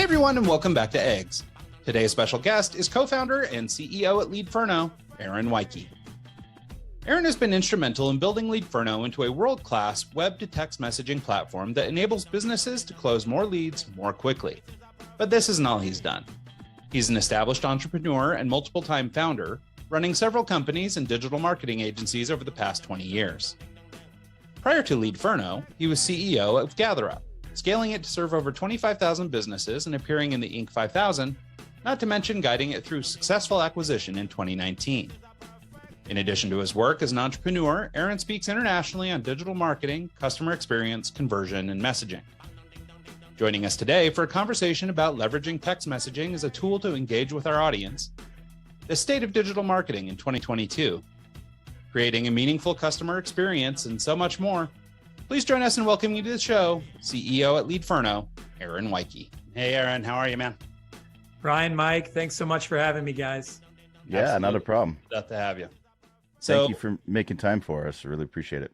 everyone, and welcome back to Eggs. Today's special guest is co-founder and CEO at Leadferno, Wyke. Aaron has been instrumental in building Leadferno into a world-class web-to-text messaging platform that enables businesses to close more leads more quickly. But this isn't all he's done. He's an established entrepreneur and multiple-time founder, running several companies and digital marketing agencies over the past 20 years. Prior to Leadferno, he was CEO of GatherUp, scaling it to serve over 25,000 businesses and appearing in the Inc. 5000, not to mention guiding it through successful acquisition in 2019. In addition to his work as an entrepreneur, Aaron speaks internationally on digital marketing, customer experience, conversion, and messaging. Joining us today for a conversation about leveraging text messaging as a tool to engage with our audience, the state of digital marketing in 2022, creating a meaningful customer experience, and so much more. Please join us in welcoming you to the show, CEO at Leadferno, Aaron Wyke. Hey, Aaron, how are you, man? Ryan, Mike, thanks so much for having me, guys. Yeah, Absolutely. not a problem. Glad to have you. Thank you for making time for us. I really appreciate it.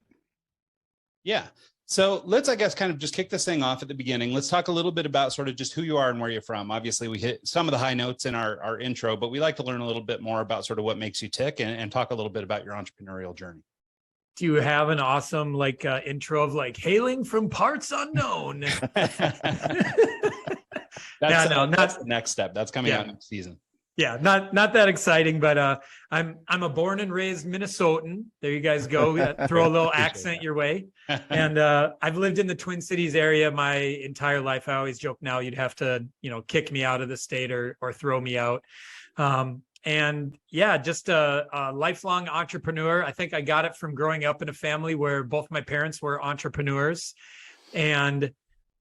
Yeah. So let's, I guess, kind of just kick this thing off at the beginning. Let's talk a little bit about sort of just who you are and where you're from. Obviously, we hit some of the high notes in our intro, but we like to learn a little bit more about sort of what makes you tick and talk a little bit about your entrepreneurial journey. Do you have an awesome intro of hailing from parts unknown? That's the next step. That's coming out next season. Yeah, not that exciting, but I'm a born and raised Minnesotan. There you guys go. Throw a little accent your way. And I've lived in the Twin Cities area my entire life. I always joke now you'd have to, kick me out of the state or throw me out. And yeah, just a lifelong entrepreneur. I think I got it from growing up in a family where both my parents were entrepreneurs. And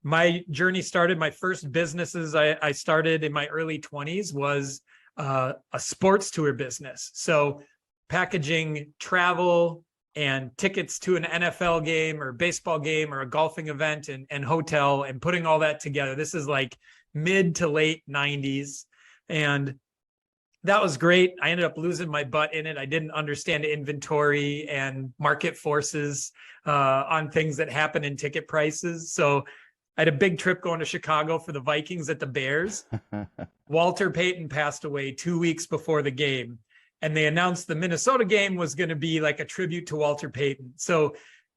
my journey started, my first businesses I started in my early 20s was a sports tour business. So packaging travel and tickets to an NFL game or baseball game or a golfing event and hotel and putting all that together. This is like mid to late 90s. And that was great. I ended up losing my butt in it. I didn't understand inventory and market forces on things that happen in ticket prices. So I had a big trip going to Chicago for the Vikings at the Bears. Walter Payton passed away 2 weeks before the game. And they announced the Minnesota game was going to be like a tribute to Walter Payton. So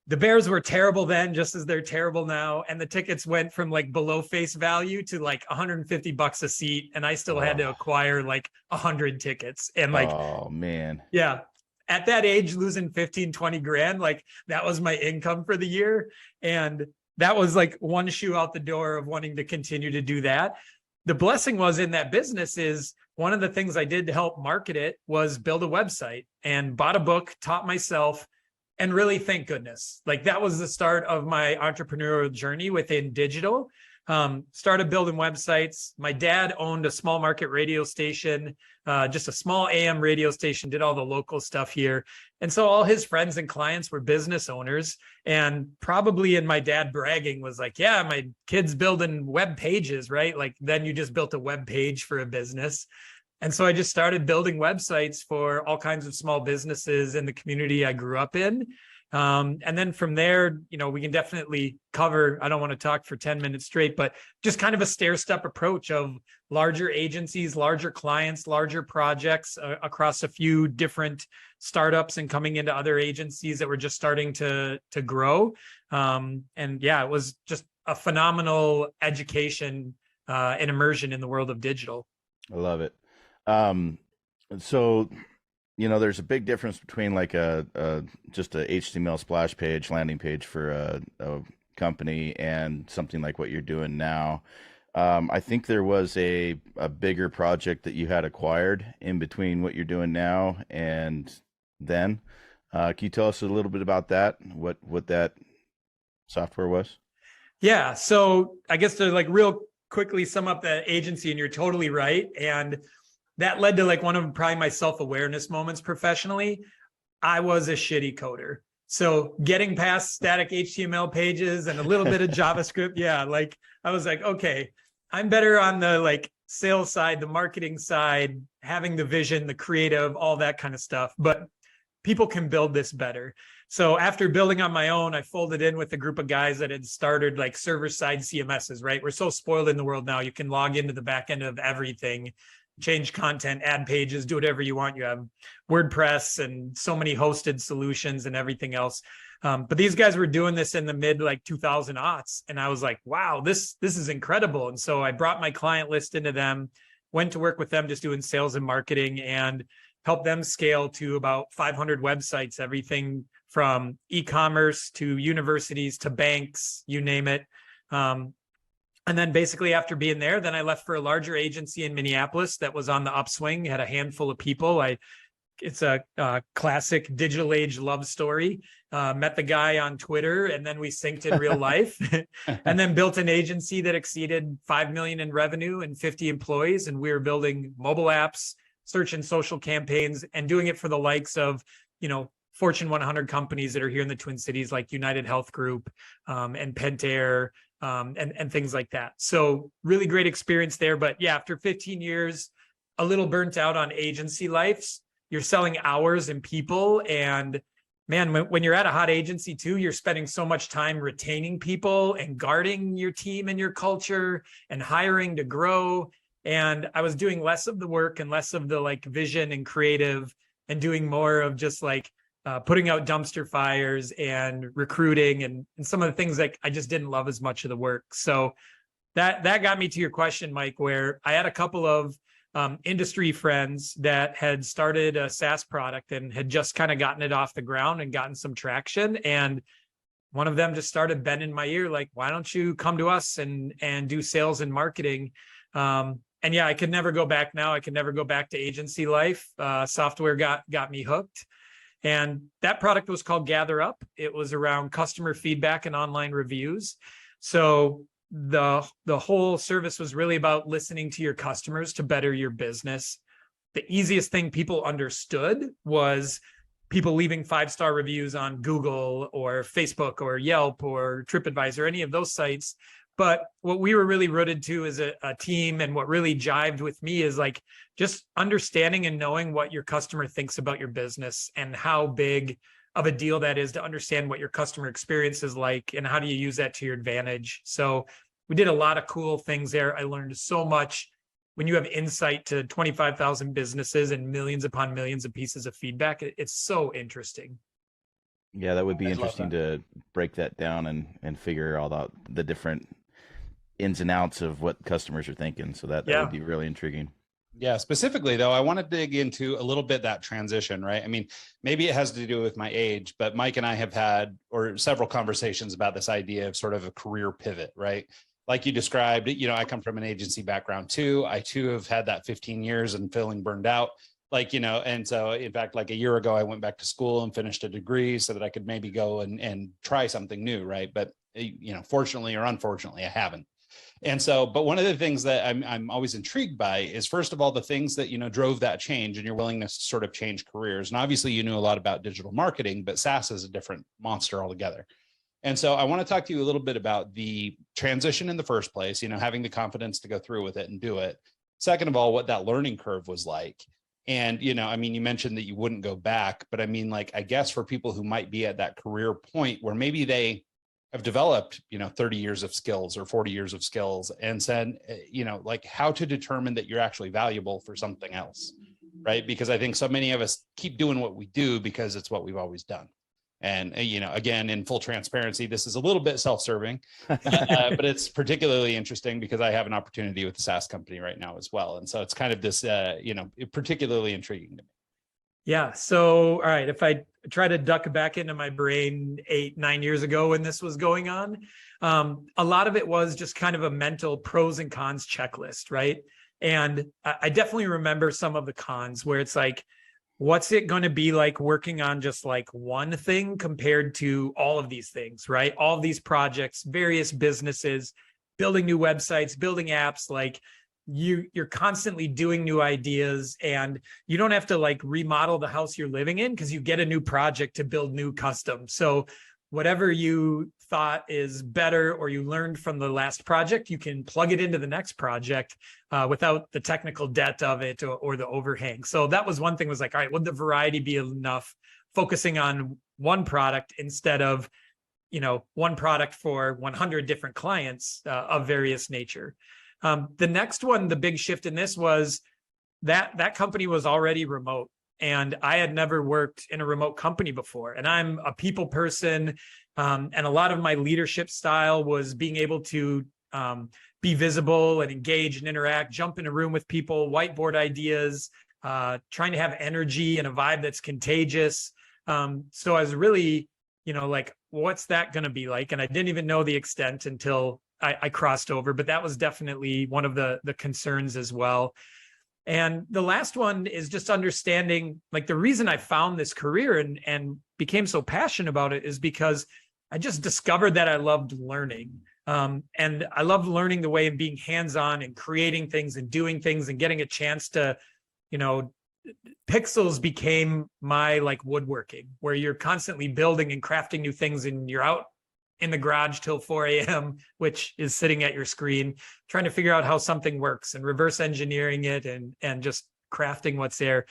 the Bears were terrible then, just as they're terrible now. And the tickets went from below face value to $150 a seat. And I still had to acquire 100 tickets. And oh man. Yeah. At that age, losing 15, 20 grand, that was my income for the year. And that was one shoe out the door of wanting to continue to do that. The blessing was in that business is one of the things I did to help market it was build a website and bought a book, taught myself. And really, thank goodness. That was the start of my entrepreneurial journey within digital. Started building websites. My dad owned a small market radio station, just a small AM radio station, did all the local stuff here. And so all his friends and clients were business owners. And probably in my dad bragging was yeah, my kid's building web pages, right? Then you just built a web page for a business. And so I just started building websites for all kinds of small businesses in the community I grew up in. And then from there, we can definitely cover, I don't want to talk for 10 minutes straight, but just kind of a stair-step approach of larger agencies, larger clients, larger projects across a few different startups and coming into other agencies that were just starting to grow. And yeah, it was just a phenomenal education and immersion in the world of digital. I love it. So, there's a big difference between just a HTML splash page, landing page for a company and something like what you're doing now. I think there was a bigger project that you had acquired in between what you're doing now and then. Can you tell us a little bit about that? What that software was? Yeah. So I guess to real quickly sum up the agency, and you're totally right. And that led to one of probably my self-awareness moments professionally. I was a shitty coder. So getting past static HTML pages and a little bit of JavaScript. Yeah. I was okay, I'm better on the sales side, the marketing side, having the vision, the creative, all that kind of stuff. But people can build this better. So after building on my own, I folded in with a group of guys that had started like server-side CMSs, right? We're so spoiled in the world now. You can log into the back end of everything, change content, add pages, do whatever you want. You have WordPress and so many hosted solutions and everything else. But these guys were doing this in the mid like 2000 aughts. And I was like, wow, this is incredible. And so I brought my client list into them, went to work with them just doing sales and marketing, and helped them scale to about 500 websites, everything from e-commerce to universities to banks, you name it. And then basically after being there, then I left for a larger agency in Minneapolis that was on the upswing, had a handful of people. It's a classic digital age love story. Met the guy on Twitter, and then we synced in real life, and then built an agency that exceeded 5 million in revenue and 50 employees. And we were building mobile apps, search and social campaigns, and doing it for the likes of, Fortune 100 companies that are here in the Twin Cities, like United Health Group and Pentair and things like that. So really great experience there. But yeah, after 15 years, a little burnt out on agency lives. You're selling hours and people. And man, when you're at a hot agency too, you're spending so much time retaining people and guarding your team and your culture and hiring to grow. And I was doing less of the work and less of the like vision and creative, and doing more of just like putting out dumpster fires and recruiting and some of the things that I just didn't love as much of the work. So that got me to your question, Mike, where I had a couple of industry friends that had started a SaaS product and had just kind of gotten it off the ground and gotten some traction. And one of them just started bending my ear, like, why don't you come to us and do sales and marketing? And yeah, I could never go back now. I could never go back to agency life. Software got me hooked. And that product was called GatherUp. It was around customer feedback and online reviews. So the whole service was really about listening to your customers to better your business. The easiest thing people understood was people leaving 5-star reviews on Google or Facebook or Yelp or TripAdvisor, any of those sites. But what we were really rooted to as a team, and what really jived with me, is like just understanding and knowing what your customer thinks about your business and how big of a deal that is to understand what your customer experience is like and how do you use that to your advantage. So we did a lot of cool things there. I learned so much. When you have insight to 25,000 businesses and millions upon millions of pieces of feedback, it's so interesting. Yeah, that would be interesting to break that down and figure all out the different ins and outs of what customers are thinking. So that would be really intriguing. Yeah, specifically though, I want to dig into a little bit that transition, right? I mean, maybe it has to do with my age, but Mike and I have had several conversations about this idea of sort of a career pivot, right? Like you described, I come from an agency background too. I too have had that 15 years and feeling burned out. And so in fact, like a year ago, I went back to school and finished a degree so that I could maybe go and try something new, right? But, fortunately or unfortunately, I haven't. And so, but one of the things that I'm always intrigued by is, first of all, the things that, drove that change and your willingness to sort of change careers. And obviously you knew a lot about digital marketing, but SaaS is a different monster altogether. And so I want to talk to you a little bit about the transition in the first place, having the confidence to go through with it and do it. Second of all, what that learning curve was like. And, you mentioned that you wouldn't go back, but I guess for people who might be at that career point where maybe they have developed, 30 years of skills or 40 years of skills, and said, how to determine that you're actually valuable for something else, right? Because I think so many of us keep doing what we do because it's what we've always done. And, again, in full transparency, this is a little bit self-serving, but it's particularly interesting because I have an opportunity with the SaaS company right now as well. And so it's kind of this, particularly intriguing to me. Yeah. So, all right, if I try to duck back into my brain 8-9 years ago when this was going on, a lot of it was just kind of a mental pros and cons checklist, right? And I definitely remember some of the cons where it's like, what's it going to be like working on just like one thing compared to all of these things, right? All of these projects, various businesses, building new websites, building apps, like you're constantly doing new ideas, and you don't have to like remodel the house you're living in because you get a new project to build new custom. So whatever you thought is better or you learned from the last project, you can plug it into the next project without the technical debt of it or the overhang. So that was one thing, was like, all right, would the variety be enough? Focusing on one product instead of, one product for 100 different clients of various nature. The next one, the big shift in this was that company was already remote, and I had never worked in a remote company before. And I'm a people person, and a lot of my leadership style was being able to be visible and engage and interact, jump in a room with people, whiteboard ideas, trying to have energy and a vibe that's contagious. So I was really, like, what's that going to be like? And I didn't even know the extent until I crossed over, but that was definitely one of the concerns as well. And the last one is just understanding, like, the reason I found this career and became so passionate about it is because I just discovered that I loved learning. And I loved learning the way of being hands-on and creating things and doing things and getting a chance to, Pixels became my like woodworking, where you're constantly building and crafting new things, and you're out in the garage till 4 a.m., which is sitting at your screen, trying to figure out how something works and reverse engineering it and just crafting what's there.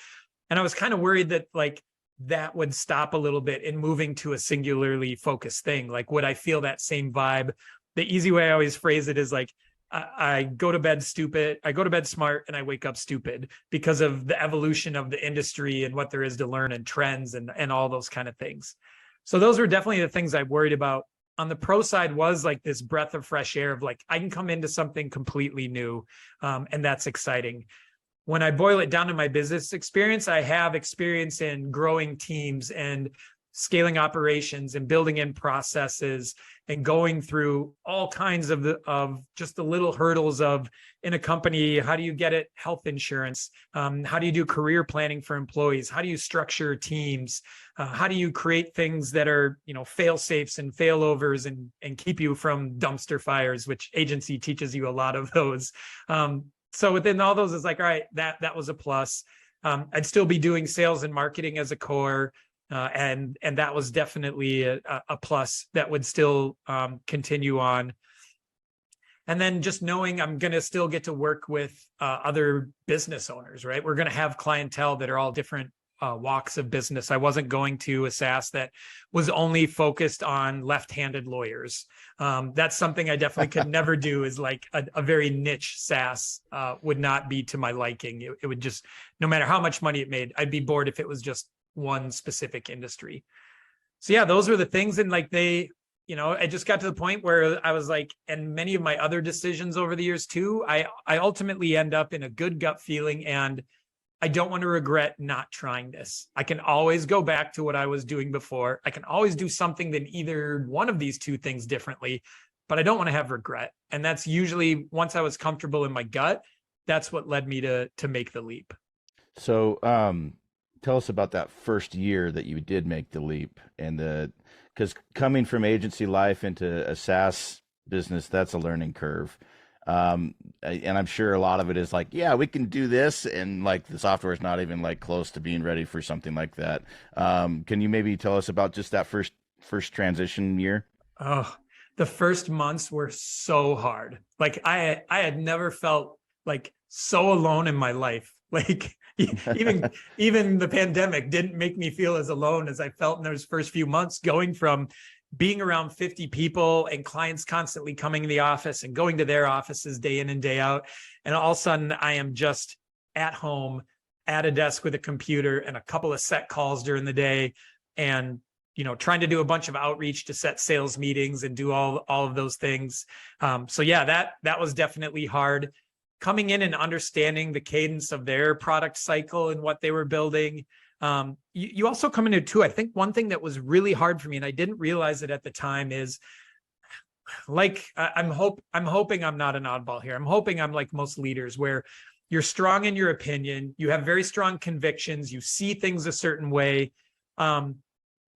And I was kind of worried that like that would stop a little bit in moving to a singularly focused thing. Like, would I feel that same vibe? The easy way I always phrase it is like, I go to bed stupid, I go to bed smart, and I wake up stupid, because of the evolution of the industry and what there is to learn and trends and all those kind of things. So those were definitely the things I worried about. On the pro side was like this breath of fresh air of like, I can come into something completely new, and that's exciting. When I boil it down to my business experience, I have experience in growing teams and scaling operations and building in processes and going through all kinds of just the little hurdles of, in a company, how do you get it health insurance? How do you do career planning for employees? How do you structure teams? How do you create things that are, fail safes and failovers and keep you from dumpster fires, which agency teaches you a lot of those. So within all those, it's like, all right, that was a plus. I'd still be doing sales and marketing as a core. And that was definitely a plus that would still continue on. And then just knowing I'm going to still get to work with other business owners, right? We're going to have clientele that are all different walks of business. I wasn't going to a SaaS that was only focused on left-handed lawyers. That's something I definitely could never do, is like a very niche SaaS would not be to my liking. It would just, no matter how much money it made, I'd be bored if it was just one specific industry. So yeah, those were the things. And like I just got to the point where I was like, and many of my other decisions over the years too, I ultimately end up in a good gut feeling, and I don't want to regret not trying this. I can always go back to what I was doing before. I can always do something than either one of these two things differently, but I don't want to have regret. And that's usually, once I was comfortable in my gut, that's what led me to make the leap. So, tell us about that first year that you did make the leap, and because coming from agency life into a SaaS business, that's a learning curve. And I'm sure a lot of it is like, yeah, we can do this, and like the software is not even like close to being ready for something like that. Can you maybe tell us about just that first transition year? Oh, the first months were so hard. Like I had never felt like so alone in my life. Like even the pandemic didn't make me feel as alone as I felt in those first few months, going from being around 50 people and clients constantly coming in the office and going to their offices day in and day out. And all of a sudden I am just at home at a desk with a computer and a couple of set calls during the day, and trying to do a bunch of outreach to set sales meetings and do all of those things. So yeah, that was definitely hard. Coming in and understanding the cadence of their product cycle and what they were building. You also come into too, I think one thing that was really hard for me, and I didn't realize it at the time, is like, I'm hoping I'm not an oddball here. I'm hoping I'm like most leaders, where you're strong in your opinion, you have very strong convictions, you see things a certain way.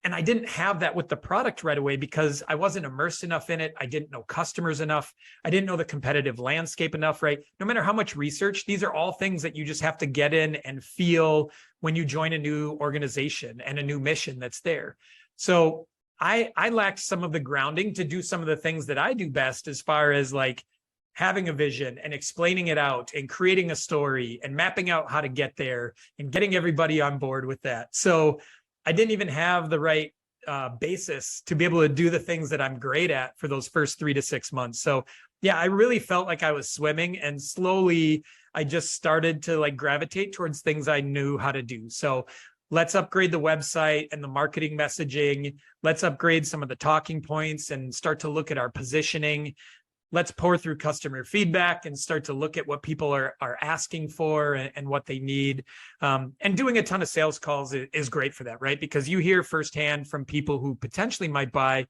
And I didn't have that with the product right away, because I wasn't immersed enough in it. I didn't know customers enough. I didn't know the competitive landscape enough, right? No matter how much research, these are all things that you just have to get in and feel when you join a new organization and a new mission that's there. So I lacked some of the grounding to do some of the things that I do best, as far as like having a vision and explaining it out and creating a story and mapping out how to get there and getting everybody on board with that. So I didn't even have the right basis to be able to do the things that I'm great at for those first 3 to 6 months. So yeah, I really felt like I was swimming, and slowly I just started to like gravitate towards things I knew how to do. So let's upgrade the website and the marketing messaging. Let's upgrade some of the talking points and start to look at our positioning. Let's pour through customer feedback and start to look at what people are asking for and what they need. And doing a ton of sales calls is great for that, right? Because you hear firsthand from people who potentially might buy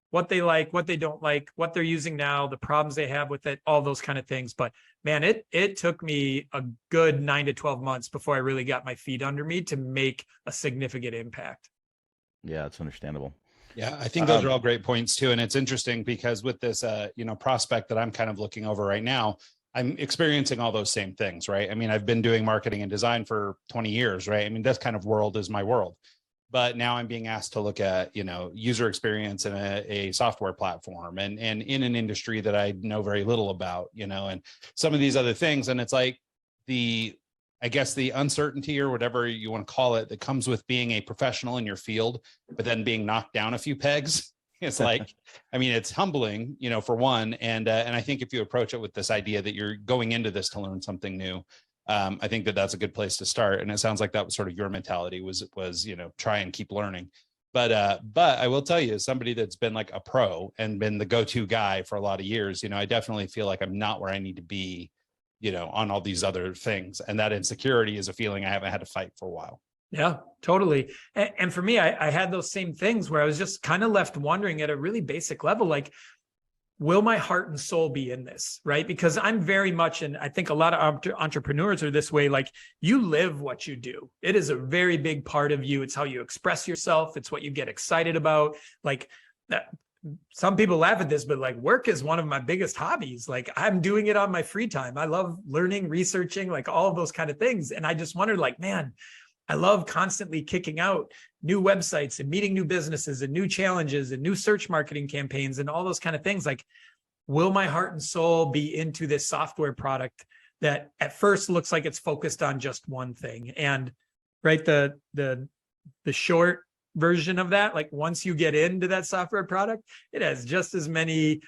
what they like, what they don't like, what they're using now, the problems they have with it, all those kind of things. But man, it took me a good 9 to 12 months before I really got my feet under me to make a significant impact. Yeah, it's understandable. Yeah, I think those are all great points too. And it's interesting because with this, prospect that I'm kind of looking over right now, I'm experiencing all those same things, right? I mean, I've been doing marketing and design for 20 years, right? I mean, this kind of world is my world. But now I'm being asked to look at, user experience in a software platform and in an industry that I know very little about, and some of these other things. And it's like the uncertainty or whatever you want to call it that comes with being a professional in your field, but then being knocked down a few pegs. It's like, I mean, it's humbling, for one. And I think if you approach it with this idea that you're going into this to learn something new, I think that that's a good place to start. And it sounds like that was sort of your mentality was, try and keep learning. But I will tell you, as somebody that's been like a pro and been the go-to guy for a lot of years, I definitely feel like I'm not where I need to be, on all these other things. And that insecurity is a feeling I haven't had to fight for a while. Yeah, totally. And for me, I had those same things where I was just kind of left wondering at a really basic level, like, will my heart and soul be in this, right? Because I'm very much, and I think a lot of entrepreneurs are this way, like you live what you do. It is a very big part of you. It's how you express yourself. It's what you get excited about. Like some people laugh at this, but like work is one of my biggest hobbies. Like I'm doing it on my free time. I love learning, researching, like all of those kind of things. And I just wondered like, man, I love constantly kicking out new websites and meeting new businesses and new challenges and new search marketing campaigns and all those kind of things. Like, will my heart and soul be into this software product that at first looks like it's focused on just one thing? And right, the short version of that, like once you get into that software product, it has just as many,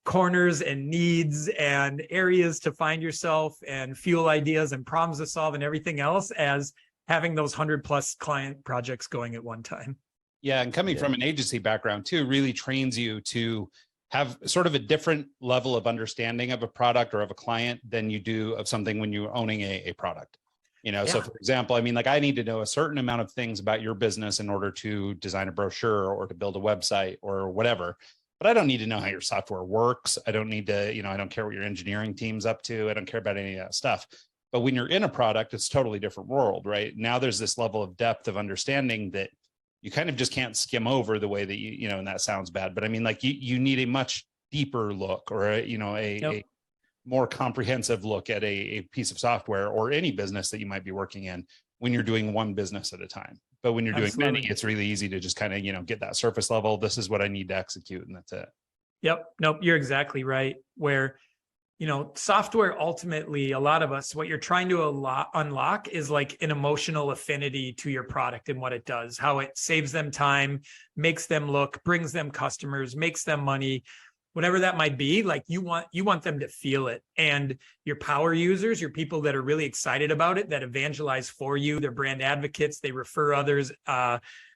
corners and needs and areas to find yourself and fuel ideas and problems to solve and everything else as having those 100+ client projects going at one time. Yeah. And coming from an agency background too, really trains you to have sort of a different level of understanding of a product or of a client than you do of something when you're owning a product. So for example, I mean, like I need to know a certain amount of things about your business in order to design a brochure or to build a website or whatever. But I don't need to know how your software works. I don't need to, I don't care what your engineering team's up to. I don't care about any of that stuff. But when you're in a product, it's a totally different world, right? Now there's this level of depth of understanding that you kind of just can't skim over the way that and that sounds bad, but I mean, like you need a much deeper look or a more comprehensive look at a piece of software or any business that you might be working in when you're doing one business at a time. But when you're doing many, it's really easy to just kind of, get that surface level. This is what I need to execute, and that's it. Yep. Nope. You're exactly right. Where, software ultimately, a lot of us, what you're trying to unlock is like an emotional affinity to your product and what it does, how it saves them time, makes them look, brings them customers, makes them money, whatever that might be. Like you want them to feel it. And your power users, your people that are really excited about it, that evangelize for you, they're brand advocates, they refer others,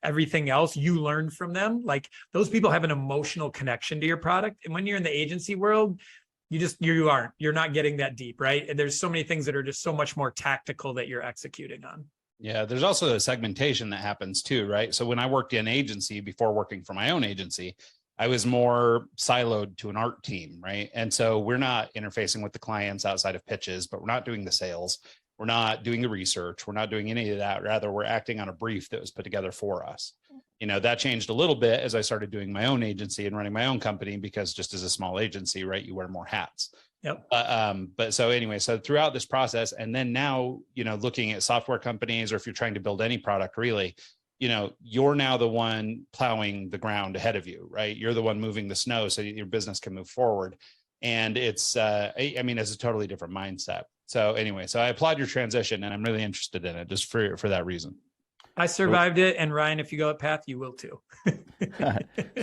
everything else, you learn from them. Like those people have an emotional connection to your product. And when you're in the agency world, you're not getting that deep, right? And there's so many things that are just so much more tactical that you're executing on. Yeah, there's also a segmentation that happens too, right? So when I worked in agency before working for my own agency, I was more siloed to an art team, right? And so we're not interfacing with the clients outside of pitches, but we're not doing the sales. We're not doing the research. We're not doing any of that. Rather, we're acting on a brief that was put together for us. That changed a little bit as I started doing my own agency and running my own company, because just as a small agency, right, you wear more hats. Yep. But so anyway, so throughout this process, and then now, looking at software companies, or if you're trying to build any product really, you're now the one plowing the ground ahead of you, right? You're the one moving the snow so your business can move forward. And it's, it's a totally different mindset. So anyway, so I applaud your transition, and I'm really interested in it just for that reason. I survived it, and Ryan, if you go that path, you will too.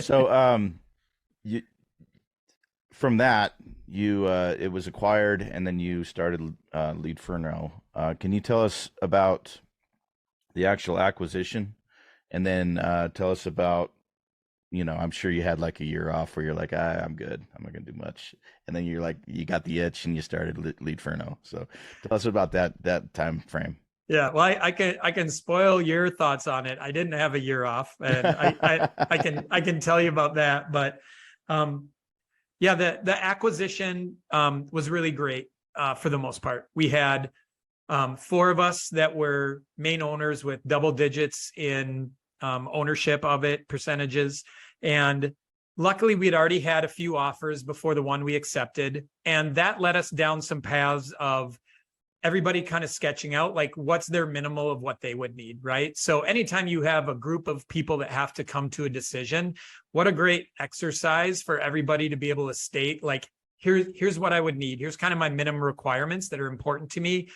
So, you from that it was acquired, and then you started Leadferno. Can you tell us about the actual acquisition, and then tell us about, I'm sure you had like a year off where you're like, I'm good, I'm not gonna do much, and then you're like, you got the itch and you started Leadferno. So tell us about that time frame. Yeah, well, I can spoil your thoughts on it. I didn't have a year off, and I can tell you about that. But yeah, the acquisition was really great for the most part. We had 4 of us that were main owners with double digits in ownership of it, percentages, and luckily we'd already had a few offers before the one we accepted, and that led us down some paths of everybody kind of sketching out like what's their minimal of what they would need, right? So anytime you have a group of people that have to come to a decision, what a great exercise for everybody to be able to state like, here's what I would need. Here's kind of my minimum requirements that are important to me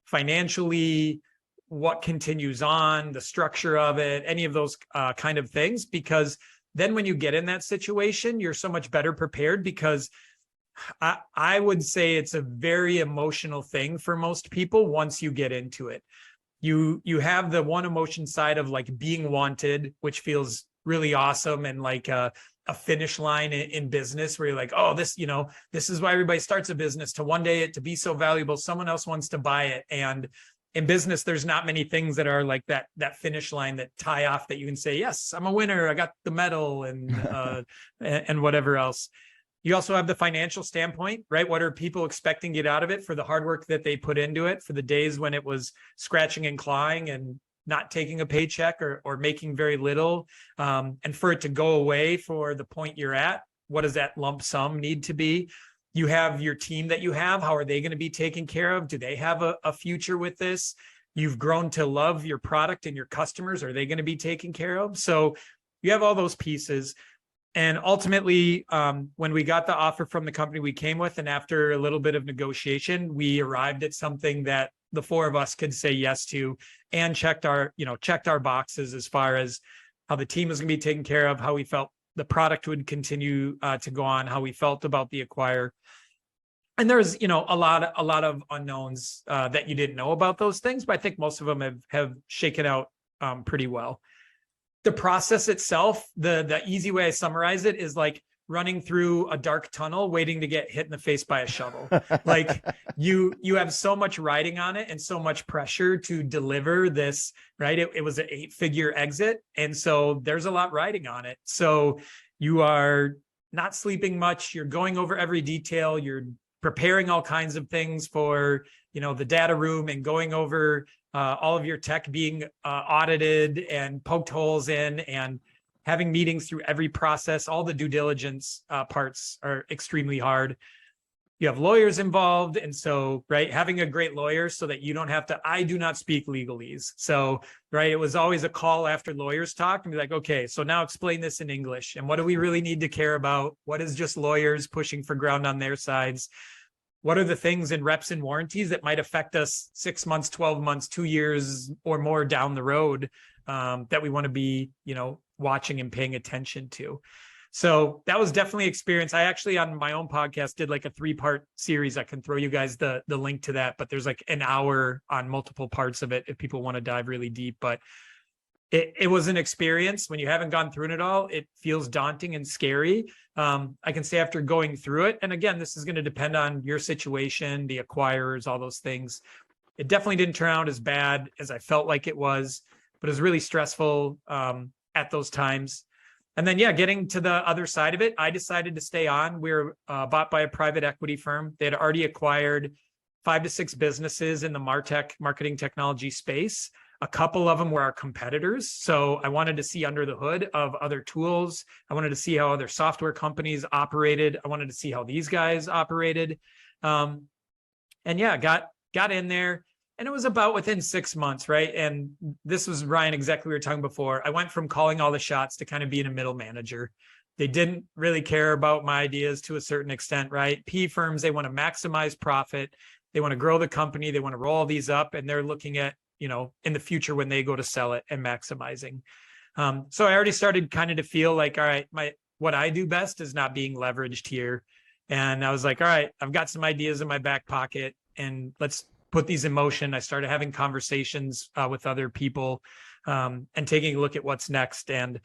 financially, what continues on, the structure of it, any of those kind of things. Because then when you get in that situation, you're so much better prepared, because I would say it's a very emotional thing for most people once you get into it. You have the one emotion side of like being wanted, which feels really awesome, and like a finish line in business where you're like, oh, this is why everybody starts a business, to one day it to be so valuable, someone else wants to buy it. And in business, there's not many things that are like that finish line that tie off that you can say, yes, I'm a winner, I got the medal, and whatever else. You also have the financial standpoint, right? What are people expecting to get out of it for the hard work that they put into it, for the days when it was scratching and clawing and not taking a paycheck or making very little, and for it to go away for the point you're at? What does that lump sum need to be? You have your team that you have. How are they going to be taken care of? Do they have a future with this? You've grown to love your product and your customers. Are they going to be taken care of? So you have all those pieces. And ultimately, when we got the offer from the company we came with, and after a little bit of negotiation, we arrived at something that the 4 of us could say yes to, and checked our boxes as far as how the team was going to be taken care of, how we felt the product would continue to go on, how we felt about the acquire. And there's, a lot of unknowns that you didn't know about those things, but I think most of them have shaken out pretty well. The process itself, the easy way I summarize it is like running through a dark tunnel, waiting to get hit in the face by a shovel. Like you have so much riding on it and so much pressure to deliver this, right? It was an 8-figure exit. And so there's a lot riding on it. So you are not sleeping much. You're going over every detail. You're preparing all kinds of things for, the data room, and going over all of your tech being audited and poked holes in, and having meetings through every process. All the due diligence parts are extremely hard. You have lawyers involved. And so, right, having a great lawyer so that you don't have to, I do not speak legalese. So, right, it was always a call after lawyers talk and be like, okay, so now explain this in English. And what do we really need to care about? What is just lawyers pushing for ground on their sides? What are the things in reps and warranties that might affect us 6 months, 12 months, 2 years or more down the road that we want to be, watching and paying attention to? So that was definitely experience. I actually, on my own podcast, did like a 3-part series. I can throw you guys the link to that, but there's like an hour on multiple parts of it if people want to dive really deep. But it was an experience. When you haven't gone through it all, it feels daunting and scary. I can say after going through it, and again, this is going to depend on your situation, the acquirers, all those things. It definitely didn't turn out as bad as I felt like it was, but it was really stressful at those times. And then, getting to the other side of it, I decided to stay on. We were bought by a private equity firm. They had already acquired 5 to 6 businesses in the MarTech, marketing technology space. A couple of them were our competitors. So I wanted to see under the hood of other tools. I wanted to see how other software companies operated. I wanted to see how these guys operated. Got in there. And it was about within 6 months, right? And this was, Ryan, exactly what we were talking before. I went from calling all the shots to kind of being a middle manager. They didn't really care about my ideas to a certain extent, right? PE firms, they want to maximize profit. They want to grow the company. They want to roll all these up. And they're looking at in the future when they go to sell it and maximizing. So I already started kind of to feel like, all right, what I do best is not being leveraged here. And I was like, all right, I've got some ideas in my back pocket and let's put these in motion. I started having conversations with other people and taking a look at what's next. And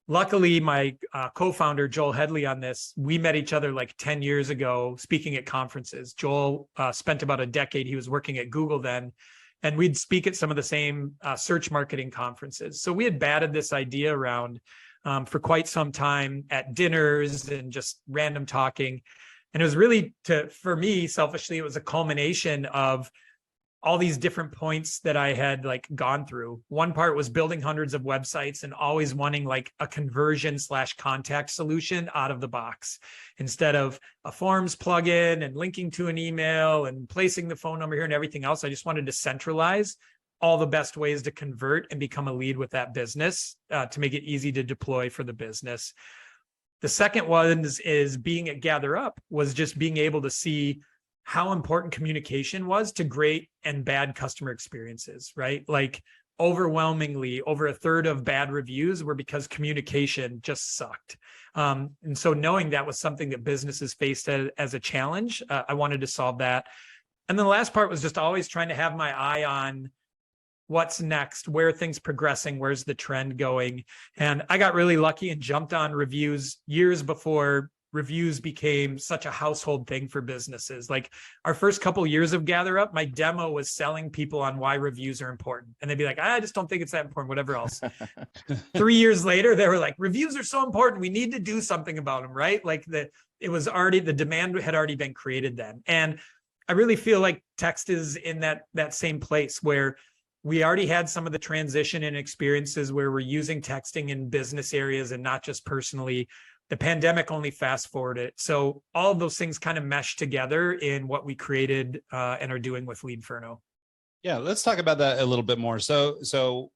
luckily, my co-founder, Joel Headley, on this, we met each other like 10 years ago, speaking at conferences. Joel spent about a decade. He was working at Google then, and we'd speak at some of the same search marketing conferences. So we had batted this idea around for quite some time at dinners and just random talking. And it was really, for me, selfishly, it was a culmination of all these different points that I had like gone through. One part was building hundreds of websites and always wanting like a conversion/contact solution out of the box instead of a forms plugin and linking to an email and placing the phone number here and everything else. I just wanted to centralize all the best ways to convert and become a lead with that business to make it easy to deploy for the business. The second one is being at GatherUp, was just being able to see how important communication was to great and bad customer experiences, right? Like overwhelmingly, over a third of bad reviews were because communication just sucked. And so knowing that was something that businesses faced as a challenge, I wanted to solve that. And then the last part was just always trying to have my eye on what's next, where are things progressing, where's the trend going? And I got really lucky and jumped on reviews years before reviews became such a household thing for businesses. Like our first couple of years of GatherUp, my demo was selling people on why reviews are important. And they'd be like, I just don't think it's that important, whatever else. 3 years later, they were like, reviews are so important. We need to do something about them, right? Like the demand had already been created then. And I really feel like text is in that same place where we already had some of the transition and experiences where we're using texting in business areas and not just personally. The pandemic only fast forwarded it. So all of those things kind of mesh together in what we created and are doing with Leadferno. Yeah, let's talk about that a little bit more. So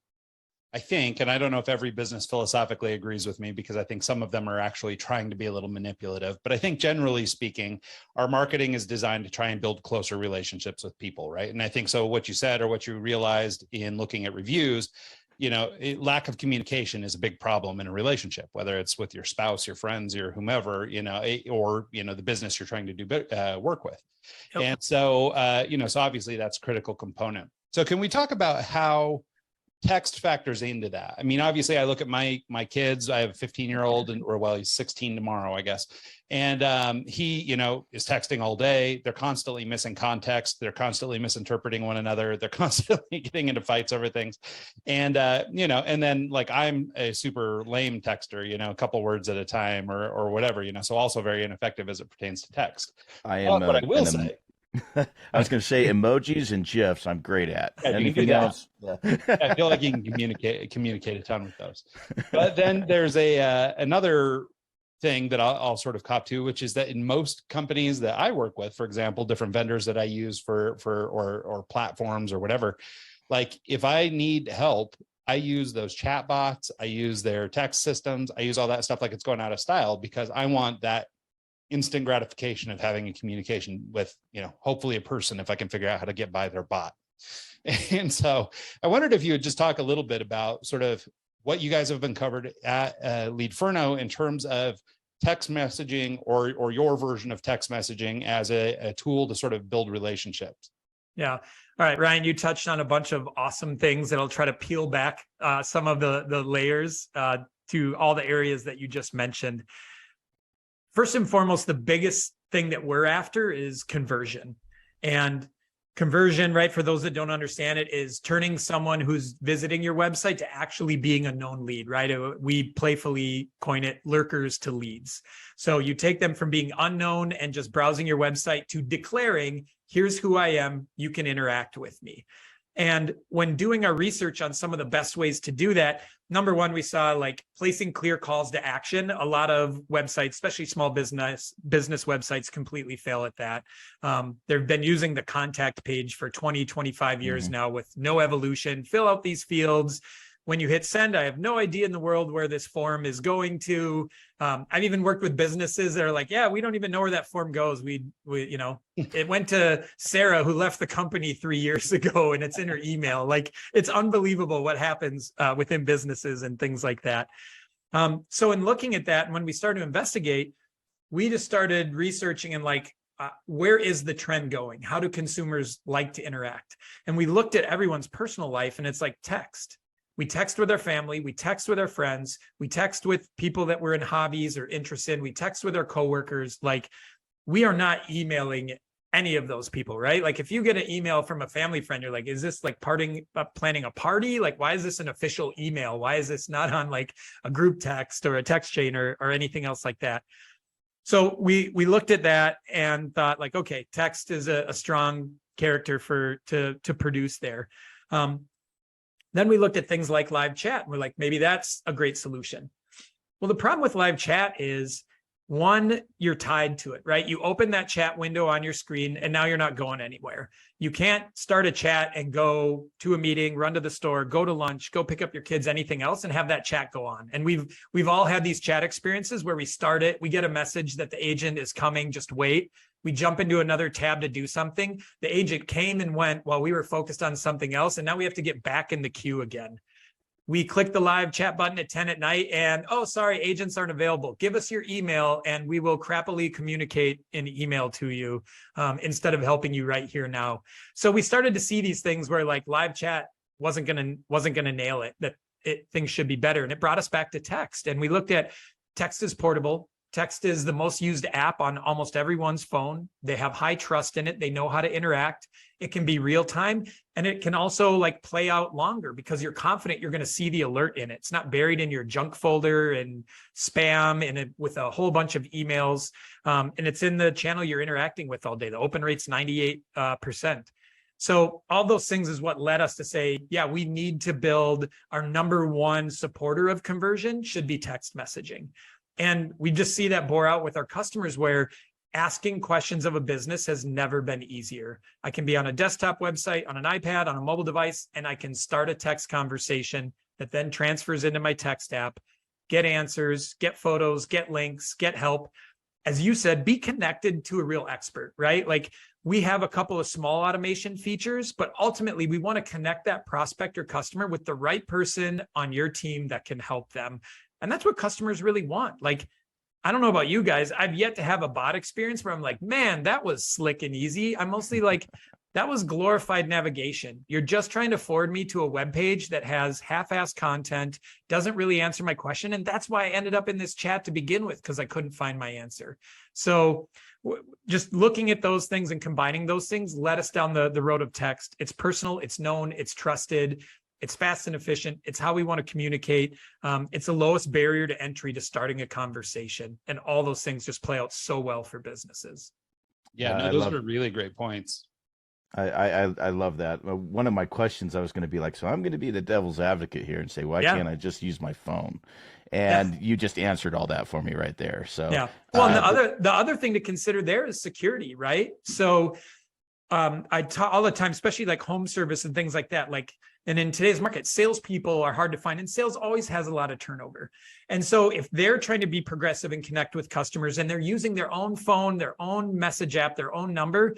I think, and I don't know if every business philosophically agrees with me, because I think some of them are actually trying to be a little manipulative, but I think generally speaking, our marketing is designed to try and build closer relationships with people, right? And I think so what you said, or what you realized in looking at reviews, lack of communication is a big problem in a relationship, whether it's with your spouse, your friends, your whomever, or the business you're trying to do work with. Yep. And so, so obviously that's a critical component. So can we talk about how text factors into that? I mean, obviously I look at my kids. I have a 15-year-old he's 16 tomorrow, I guess. And he, is texting all day. They're constantly missing context. They're constantly misinterpreting one another. They're constantly getting into fights over things. And, and then like I'm a super lame texter, a couple words at a time or whatever, so also very ineffective as it pertains to text. I am. But I will say, I was going to say emojis and GIFs I'm great at. Yeah, anything else? Yeah. I feel like you can communicate a ton with those. But then there's another thing that I'll sort of cop to, which is that in most companies that I work with, for example, different vendors that I use or platforms or whatever, like if I need help, I use those chat bots, I use their text systems, I use all that stuff like it's going out of style, because I want that instant gratification of having a communication with, hopefully a person, if I can figure out how to get by their bot. And so I wondered if you would just talk a little bit about sort of what you guys have been covered at Leadferno in terms of text messaging or your version of text messaging as a tool to sort of build relationships. Yeah. All right, Ryan, you touched on a bunch of awesome things, and I'll try to peel back some of the layers to all the areas that you just mentioned. First and foremost, the biggest thing that we're after is conversion. And conversion, right, for those that don't understand it, is turning someone who's visiting your website to actually being a known lead, right? We playfully coin it lurkers to leads. So you take them from being unknown and just browsing your website to declaring, here's who I am, you can interact with me. And when doing our research on some of the best ways to do that, number one, we saw like placing clear calls to action. A lot of websites, especially small business websites, completely fail at that. They've been using the contact page for 20, 25 years now with no evolution. Fill out these fields, when you hit send, I have no idea in the world where this form is going to. I've even worked with businesses that are like, yeah, we don't even know where that form goes. It went to Sarah, who left the company 3 years ago, and it's in her email. Like, it's unbelievable what happens within businesses and things like that. So in looking at that, and when we started to investigate, we just started researching and where is the trend going? How do consumers like to interact? And we looked at everyone's personal life, and it's like text. We text with our family, we text with our friends, we text with people that we're in hobbies or interested in, we text with our coworkers. Like, we are not emailing any of those people, right? Like, if you get an email from a family friend, you're like, is this like planning a party? Like, why is this an official email? Why is this not on like a group text or a text chain or anything else like that? So we looked at that and thought, like, okay, text is a strong character to produce there. Then we looked at things like live chat. And we're like, maybe that's a great solution. Well, the problem with live chat is, one, you're tied to it, right? You open that chat window on your screen and now you're not going anywhere. You can't start a chat and go to a meeting, run to the store, go to lunch, go pick up your kids, anything else, and have that chat go on. And we've all had these chat experiences where we start it, we get a message that the agent is coming, just wait. We jump into another tab to do something. The agent came and went while we were focused on something else, and now we have to get back in the queue again. We click the live chat button at 10 at night and, oh, sorry, agents aren't available. Give us your email and we will crappily communicate an email to you instead of helping you right here now. So we started to see these things where like live chat wasn't gonna nail it, things should be better. And it brought us back to text. And we looked at text is portable. Text is the most used app on almost everyone's phone. They have high trust in it. They know how to interact. It can be real time, and it can also like play out longer because you're confident you're going to see the alert in it. It's not buried in your junk folder and spam and with a whole bunch of emails. And it's in the channel you're interacting with all day. The open rate's 98%. So all those things is what led us to say, yeah, we need to build our number one supporter of conversion should be text messaging. And we just see that bore out with our customers where asking questions of a business has never been easier. I can be on a desktop website, on an iPad, on a mobile device, and I can start a text conversation that then transfers into my text app, get answers, get photos, get links, get help. As you said, be connected to a real expert, right? Like, we have a couple of small automation features, but ultimately we want to connect that prospect or customer with the right person on your team that can help them. And that's what customers really want. Like, I don't know about you guys. I've yet to have a bot experience where I'm like, man, that was slick and easy. I'm mostly like, that was glorified navigation. You're just trying to forward me to a web page that has half-assed content, doesn't really answer my question. And that's why I ended up in this chat to begin with, because I couldn't find my answer. So just looking at those things and combining those things led us down the road of text. It's personal, it's known, it's trusted. It's fast and efficient. It's how we want to communicate. It's the lowest barrier to entry to starting a conversation. And all those things just play out so well for businesses. Yeah, no, those are really great points. I love that. One of my questions I was going to be like, so I'm going to be the devil's advocate here and say, why can't I just use my phone? And you just answered all that for me right there. So yeah. Well, and the other thing to consider there is security, right? So I talk all the time, especially like home service and things like that. Like, and in today's market, salespeople are hard to find, and sales always has a lot of turnover. And so if they're trying to be progressive and connect with customers and they're using their own phone, their own message app, their own number,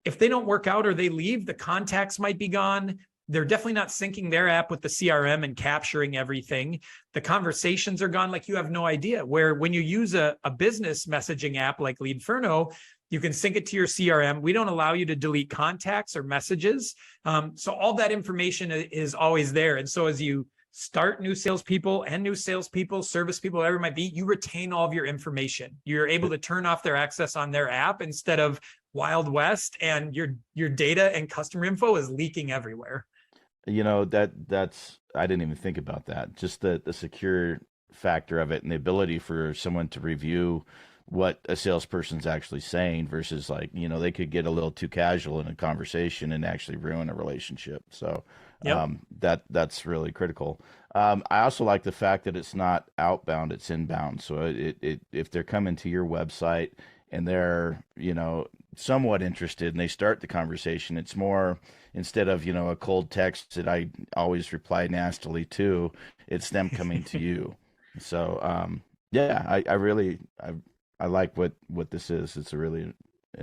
if they don't work out or they leave, the contacts might be gone. They're definitely not syncing their app with the CRM and capturing everything. The conversations are gone. Like, you have no idea. Where when you use a business messaging app like Leadferno, you can sync it to your CRM. We don't allow you to delete contacts or messages. So all that information is always there. And so as you start new salespeople and new salespeople, service people, whatever it might be, you retain all of your information. You're able to turn off their access on their app instead of Wild West, and your data and customer info is leaking everywhere. You know, that's I didn't even think about that. Just the secure factor of it and the ability for someone to review what a salesperson's actually saying versus, like, you know, they could get a little too casual in a conversation and actually ruin a relationship. So that's really critical. I also like the fact that it's not outbound, it's inbound. So if they're coming to your website and they're, somewhat interested and they start the conversation. It's more, instead of, a cold text that I always reply nastily to, it's them coming to you. So, yeah, I like what this is. It's a really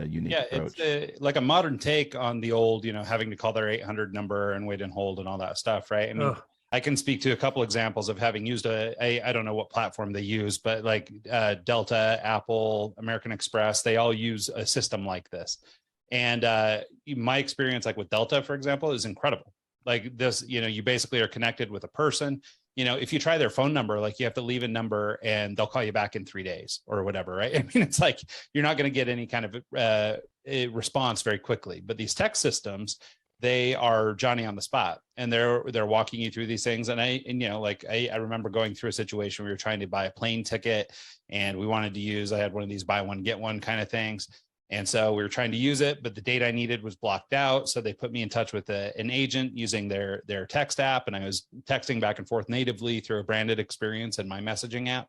unique approach. It's like a modern take on the old, having to call their 800 number and wait and hold and all that stuff, right? I mean, I can speak to a couple examples of having used I don't know what platform they use, but like Delta, Apple, American Express, they all use a system like this. And my experience, like with Delta, for example, is incredible. Like this, you basically are connected with a person. If you try their phone number, like you have to leave a number and they'll call you back in 3 days or whatever, right? I mean, it's like you're not going to get any kind of a response very quickly. But these text systems, they are Johnny on the spot, and they're walking you through these things. And I remember going through a situation where we were trying to buy a plane ticket, and we wanted to use, I had one of these buy one get one kind of things. And so we were trying to use it, but the date I needed was blocked out. So they put me in touch with an agent using their text app. And I was texting back and forth natively through a branded experience in my messaging app.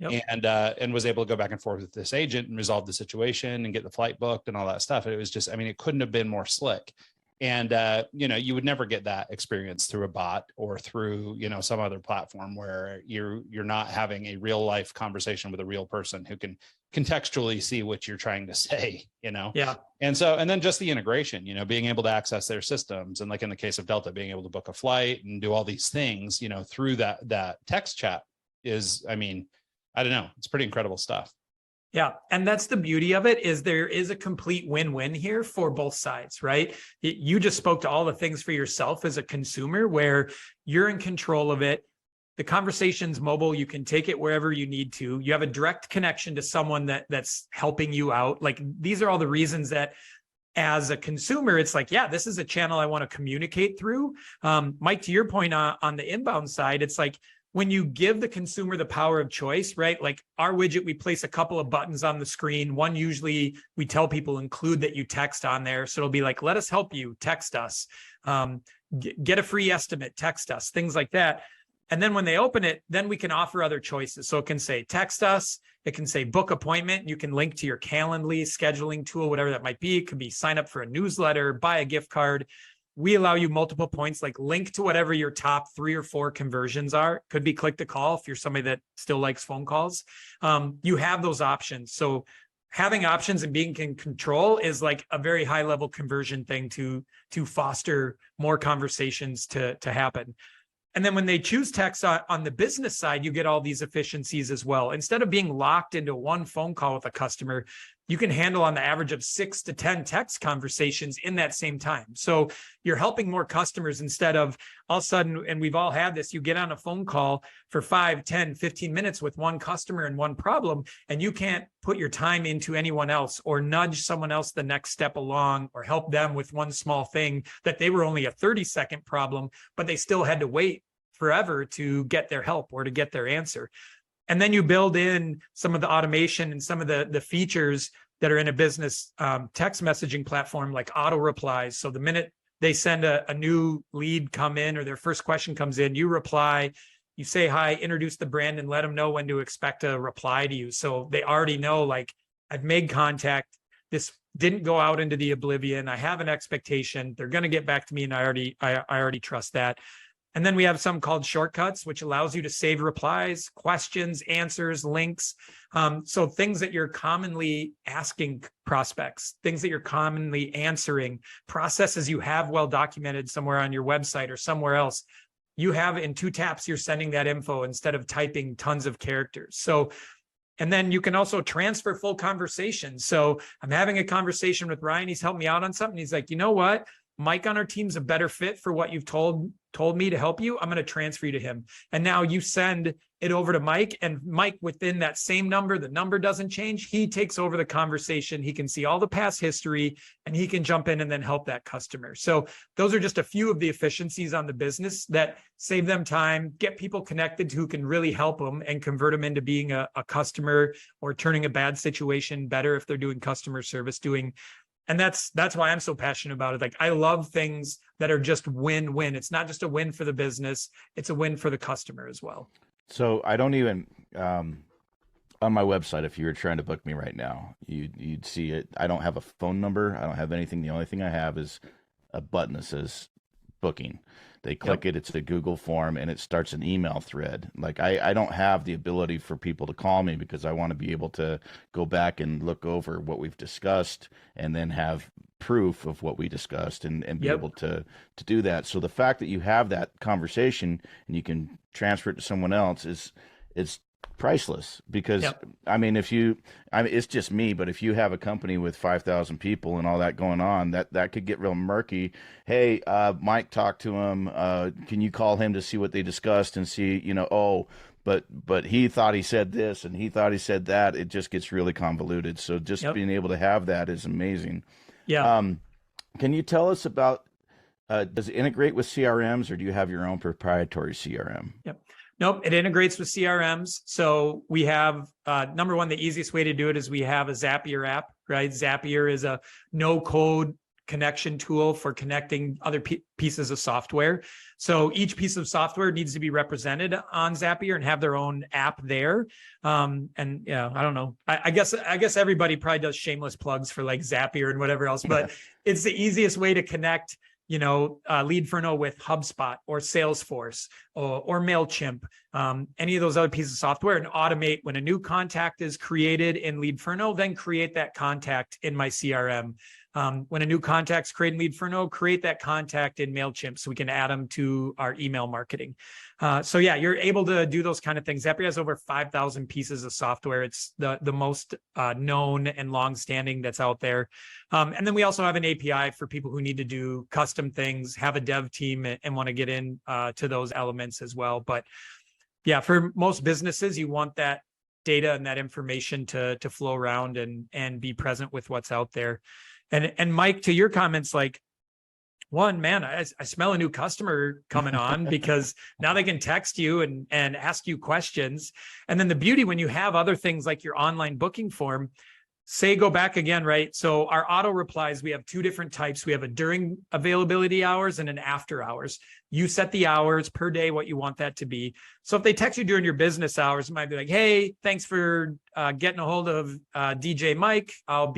Yep. And was able to go back and forth with this agent and resolve the situation and get the flight booked and all that stuff. It was just, it couldn't have been more slick. And, you would never get that experience through a bot or through, some other platform where you're not having a real life conversation with a real person who can contextually see what you're trying to say, Yeah. And then just the integration, being able to access their systems. And like in the case of Delta, being able to book a flight and do all these things, through that text chat is, I don't know, it's pretty incredible stuff. Yeah. And that's the beauty of it, is there is a complete win-win here for both sides, right? You just spoke to all the things for yourself as a consumer where you're in control of it. The conversation's mobile. You can take it wherever you need to. You have a direct connection to someone that's helping you out. Like, these are all the reasons that as a consumer, it's like, yeah, this is a channel I want to communicate through. Mike, to your point on the inbound side, it's like, when you give the consumer the power of choice, right? Like our widget, we place a couple of buttons on the screen. One, usually we tell people include that you text on there. So it'll be like, let us help you, text us, get a free estimate, text us, things like that. And then when they open it, then we can offer other choices. So it can say, text us. It can say, book appointment. You can link to your Calendly scheduling tool, whatever that might be. It could be sign up for a newsletter, buy a gift card. We allow you multiple points, like link to whatever your top 3 or 4 conversions are. Could be click to call if you're somebody that still likes phone calls. You have those options. So having options and being in control is like a very high level conversion thing to foster more conversations to happen. And then when they choose text on the business side, you get all these efficiencies as well. Instead of being locked into one phone call with a customer, you can handle on the average of 6 to 10 text conversations in that same time. So you're helping more customers instead of all of a sudden, and we've all had this, you get on a phone call for 5, 10, 15 minutes with one customer and one problem, and you can't put your time into anyone else or nudge someone else the next step along or help them with one small thing that they were only a 30-second problem, but they still had to wait forever to get their help or to get their answer. And then you build in some of the automation and some of the features that are in a business text messaging platform, like auto replies. So the minute they send a new lead come in or their first question comes in, you reply, you say hi, introduce the brand, and let them know when to expect a reply to you. So they already know, like, I've made contact. This didn't go out into the oblivion. I have an expectation. They're going to get back to me, and I already trust that. And then we have some called shortcuts, which allows you to save replies, questions, answers, links. So things that you're commonly asking prospects, things that you're commonly answering, processes you have well documented somewhere on your website or somewhere else. You have in 2 taps, you're sending that info instead of typing tons of characters. So, and then you can also transfer full conversations. So I'm having a conversation with Ryan. He's helped me out on something. He's like, you know what? Mike on our team's a better fit for what you've told me to help you. I'm going to transfer you to him. And now you send it over to Mike, and Mike, within that same number, the number doesn't change. He takes over the conversation. He can see all the past history, and he can jump in and then help that customer. So those are just a few of the efficiencies on the business that save them time, get people connected who can really help them and convert them into being a customer or turning a bad situation better if they're doing customer service, and that's why I'm so passionate about it. Like, I love things that are just win-win. It's not just a win for the business, it's a win for the customer as well. So I don't even On my website, if you were trying to book me right now, you'd see it. I don't have a phone number. I don't have anything. The only thing I have is a button that says booking. They click it. It's a Google form, and it starts an email thread. Like I don't have the ability for people to call me because I want to be able to go back and look over what we've discussed and then have proof of what we discussed and be able to do that. So the fact that you have that conversation and you can transfer it to someone else is priceless. Because it's just me, but if you have a company with 5,000 people and all that going on, that could get real murky. Hey, Mike talked to him. Can you call him to see what they discussed and see, but he thought he said this and he thought he said that. It just gets really convoluted. So just being able to have that is amazing. Yeah. Can you tell us about, does it integrate with CRMs or do you have your own proprietary CRM? Yep. Nope, it integrates with CRMs. So we have, number one, the easiest way to do it is we have a Zapier app, right? Zapier is a no-code connection tool for connecting other pieces of software. So each piece of software needs to be represented on Zapier and have their own app there. I don't know. I guess everybody probably does shameless plugs for like Zapier and whatever else, but it's the easiest way to connect Leadferno with HubSpot or Salesforce or MailChimp, any of those other pieces of software, and automate when a new contact is created in Leadferno, then create that contact in my CRM. When a new contact's created in Leadferno, create that contact in MailChimp so we can add them to our email marketing. You're able to do those kind of things. Zapier has over 5,000 pieces of software. It's the most known and long-standing that's out there. And then we also have an API for people who need to do custom things, have a dev team, and want to get in to those elements as well. But yeah, for most businesses, you want that data and that information to flow around and be present with what's out there. And Mike, to your comments, like, one, man, I smell a new customer coming on because now they can text you and ask you questions. And then the beauty when you have other things like your online booking form, say go back again, right? So our auto replies, we have two different types. We have a during availability hours and an after hours. You set the hours per day, what you want that to be. So if they text you during your business hours, it might be like, hey, thanks for getting a hold of DJ Mike. I'll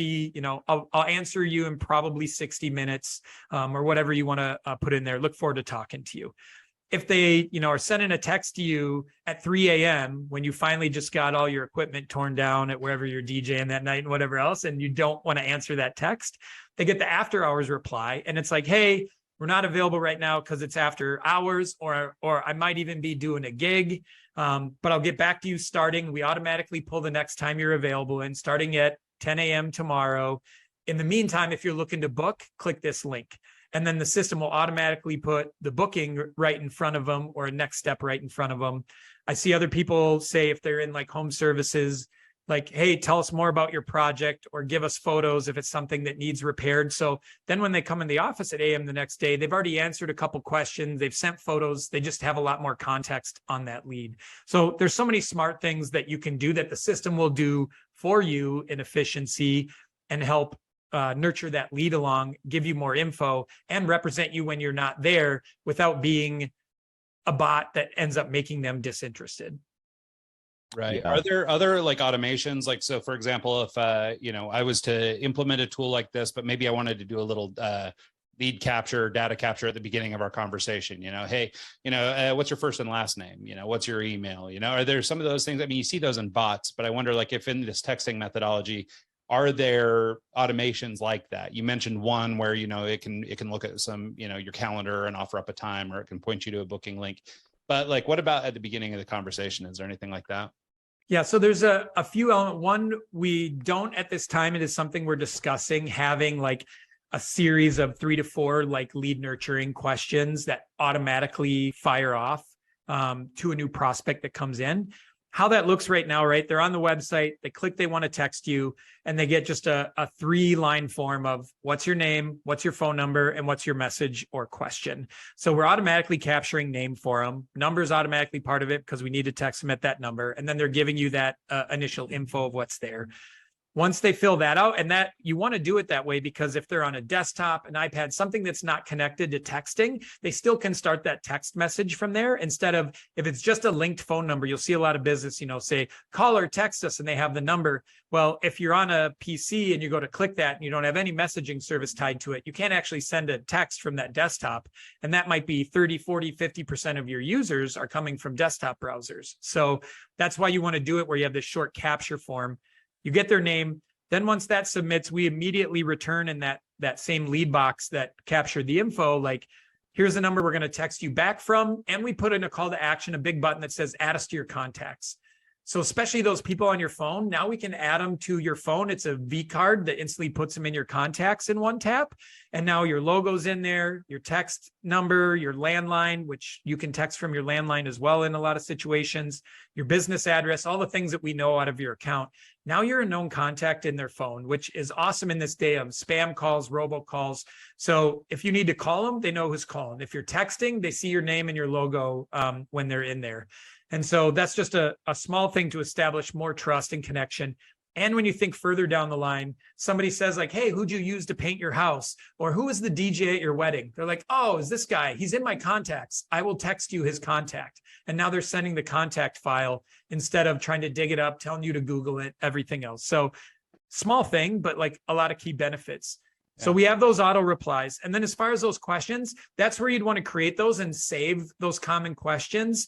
answer you in probably 60 minutes or whatever you want to put in there. Look forward to talking to you. If they, are sending a text to you at 3 a.m. when you finally just got all your equipment torn down at wherever you're DJing that night and whatever else, and you don't want to answer that text, they get the after hours reply. And it's like, hey, we're not available right now because it's after hours, or I might even be doing a gig, but I'll get back to you starting. We automatically pull the next time you're available in, starting at 10 a.m. tomorrow. In the meantime, if you're looking to book, click this link. And then the system will automatically put the booking right in front of them or a next step right in front of them. I see other people say if they're in like home services, like, hey, tell us more about your project or give us photos if it's something that needs repaired. So then when they come in the office at 8 a.m. the next day, they've already answered a couple questions. They've sent photos. They just have a lot more context on that lead. So there's so many smart things that you can do that the system will do for you in efficiency and help nurture that lead along, give you more info, and represent you when you're not there without being a bot that ends up making them disinterested. Right. Yeah. Are there other like automations? Like, so for example, if, I was to implement a tool like this, but maybe I wanted to do a little lead capture, data capture at the beginning of our conversation, hey, what's your first and last name? What's your email? Are there some of those things? I mean, you see those in bots, but I wonder like if in this texting methodology, are there automations like that? You mentioned one where, it can look at some, your calendar and offer up a time, or it can point you to a booking link. But like, what about at the beginning of the conversation? Is there anything like that? Yeah, so there's a few elements. One, we don't at this time, it is something we're discussing, having like a series of 3 to 4 like lead nurturing questions that automatically fire off to a new prospect that comes in. How that looks right now, right? They're on the website, they click, they want to text you, and they get just a 3-line form of what's your name, what's your phone number, and what's your message or question. So we're automatically capturing name for them. Number is automatically part of it because we need to text them at that number. And then they're giving you that initial info of what's there. once they fill that out, and that you want to do it that way, because if they're on a desktop, an iPad, something that's not connected to texting, they still can start that text message from there instead of, if it's just a linked phone number. You'll see a lot of business, say call or text us, and they have the number. Well, if you're on a PC and you go to click that and you don't have any messaging service tied to it, you can't actually send a text from that desktop. And that might be 30, 40, 50% of your users are coming from desktop browsers. So that's why you want to do it where you have this short capture form. You get their name. Then once that submits, we immediately return in that same lead box that captured the info, like, here's the number we're going to text you back from. And we put in a call to action, a big button that says add us to your contacts. So especially those people on your phone, now we can add them to your phone. It's a V card that instantly puts them in your contacts in one tap. And now your logo's in there, your text number, your landline, which you can text from your landline as well in a lot of situations, your business address, all the things that we know out of your account. Now you're a known contact in their phone, which is awesome in this day of spam calls, robocalls. So if you need to call them, they know who's calling. If you're texting, they see your name and your logo when they're in there. And so that's just a small thing to establish more trust and connection. And when you think further down the line, somebody says like, hey, who'd you use to paint your house? Or who was the DJ at your wedding? They're like, oh, is this guy? He's in my contacts. I will text you his contact. And now they're sending the contact file instead of trying to dig it up, telling you to Google it, everything else. So small thing, but like a lot of key benefits. Yeah. So we have those auto replies. And then as far as those questions, that's where you'd want to create those and save those common questions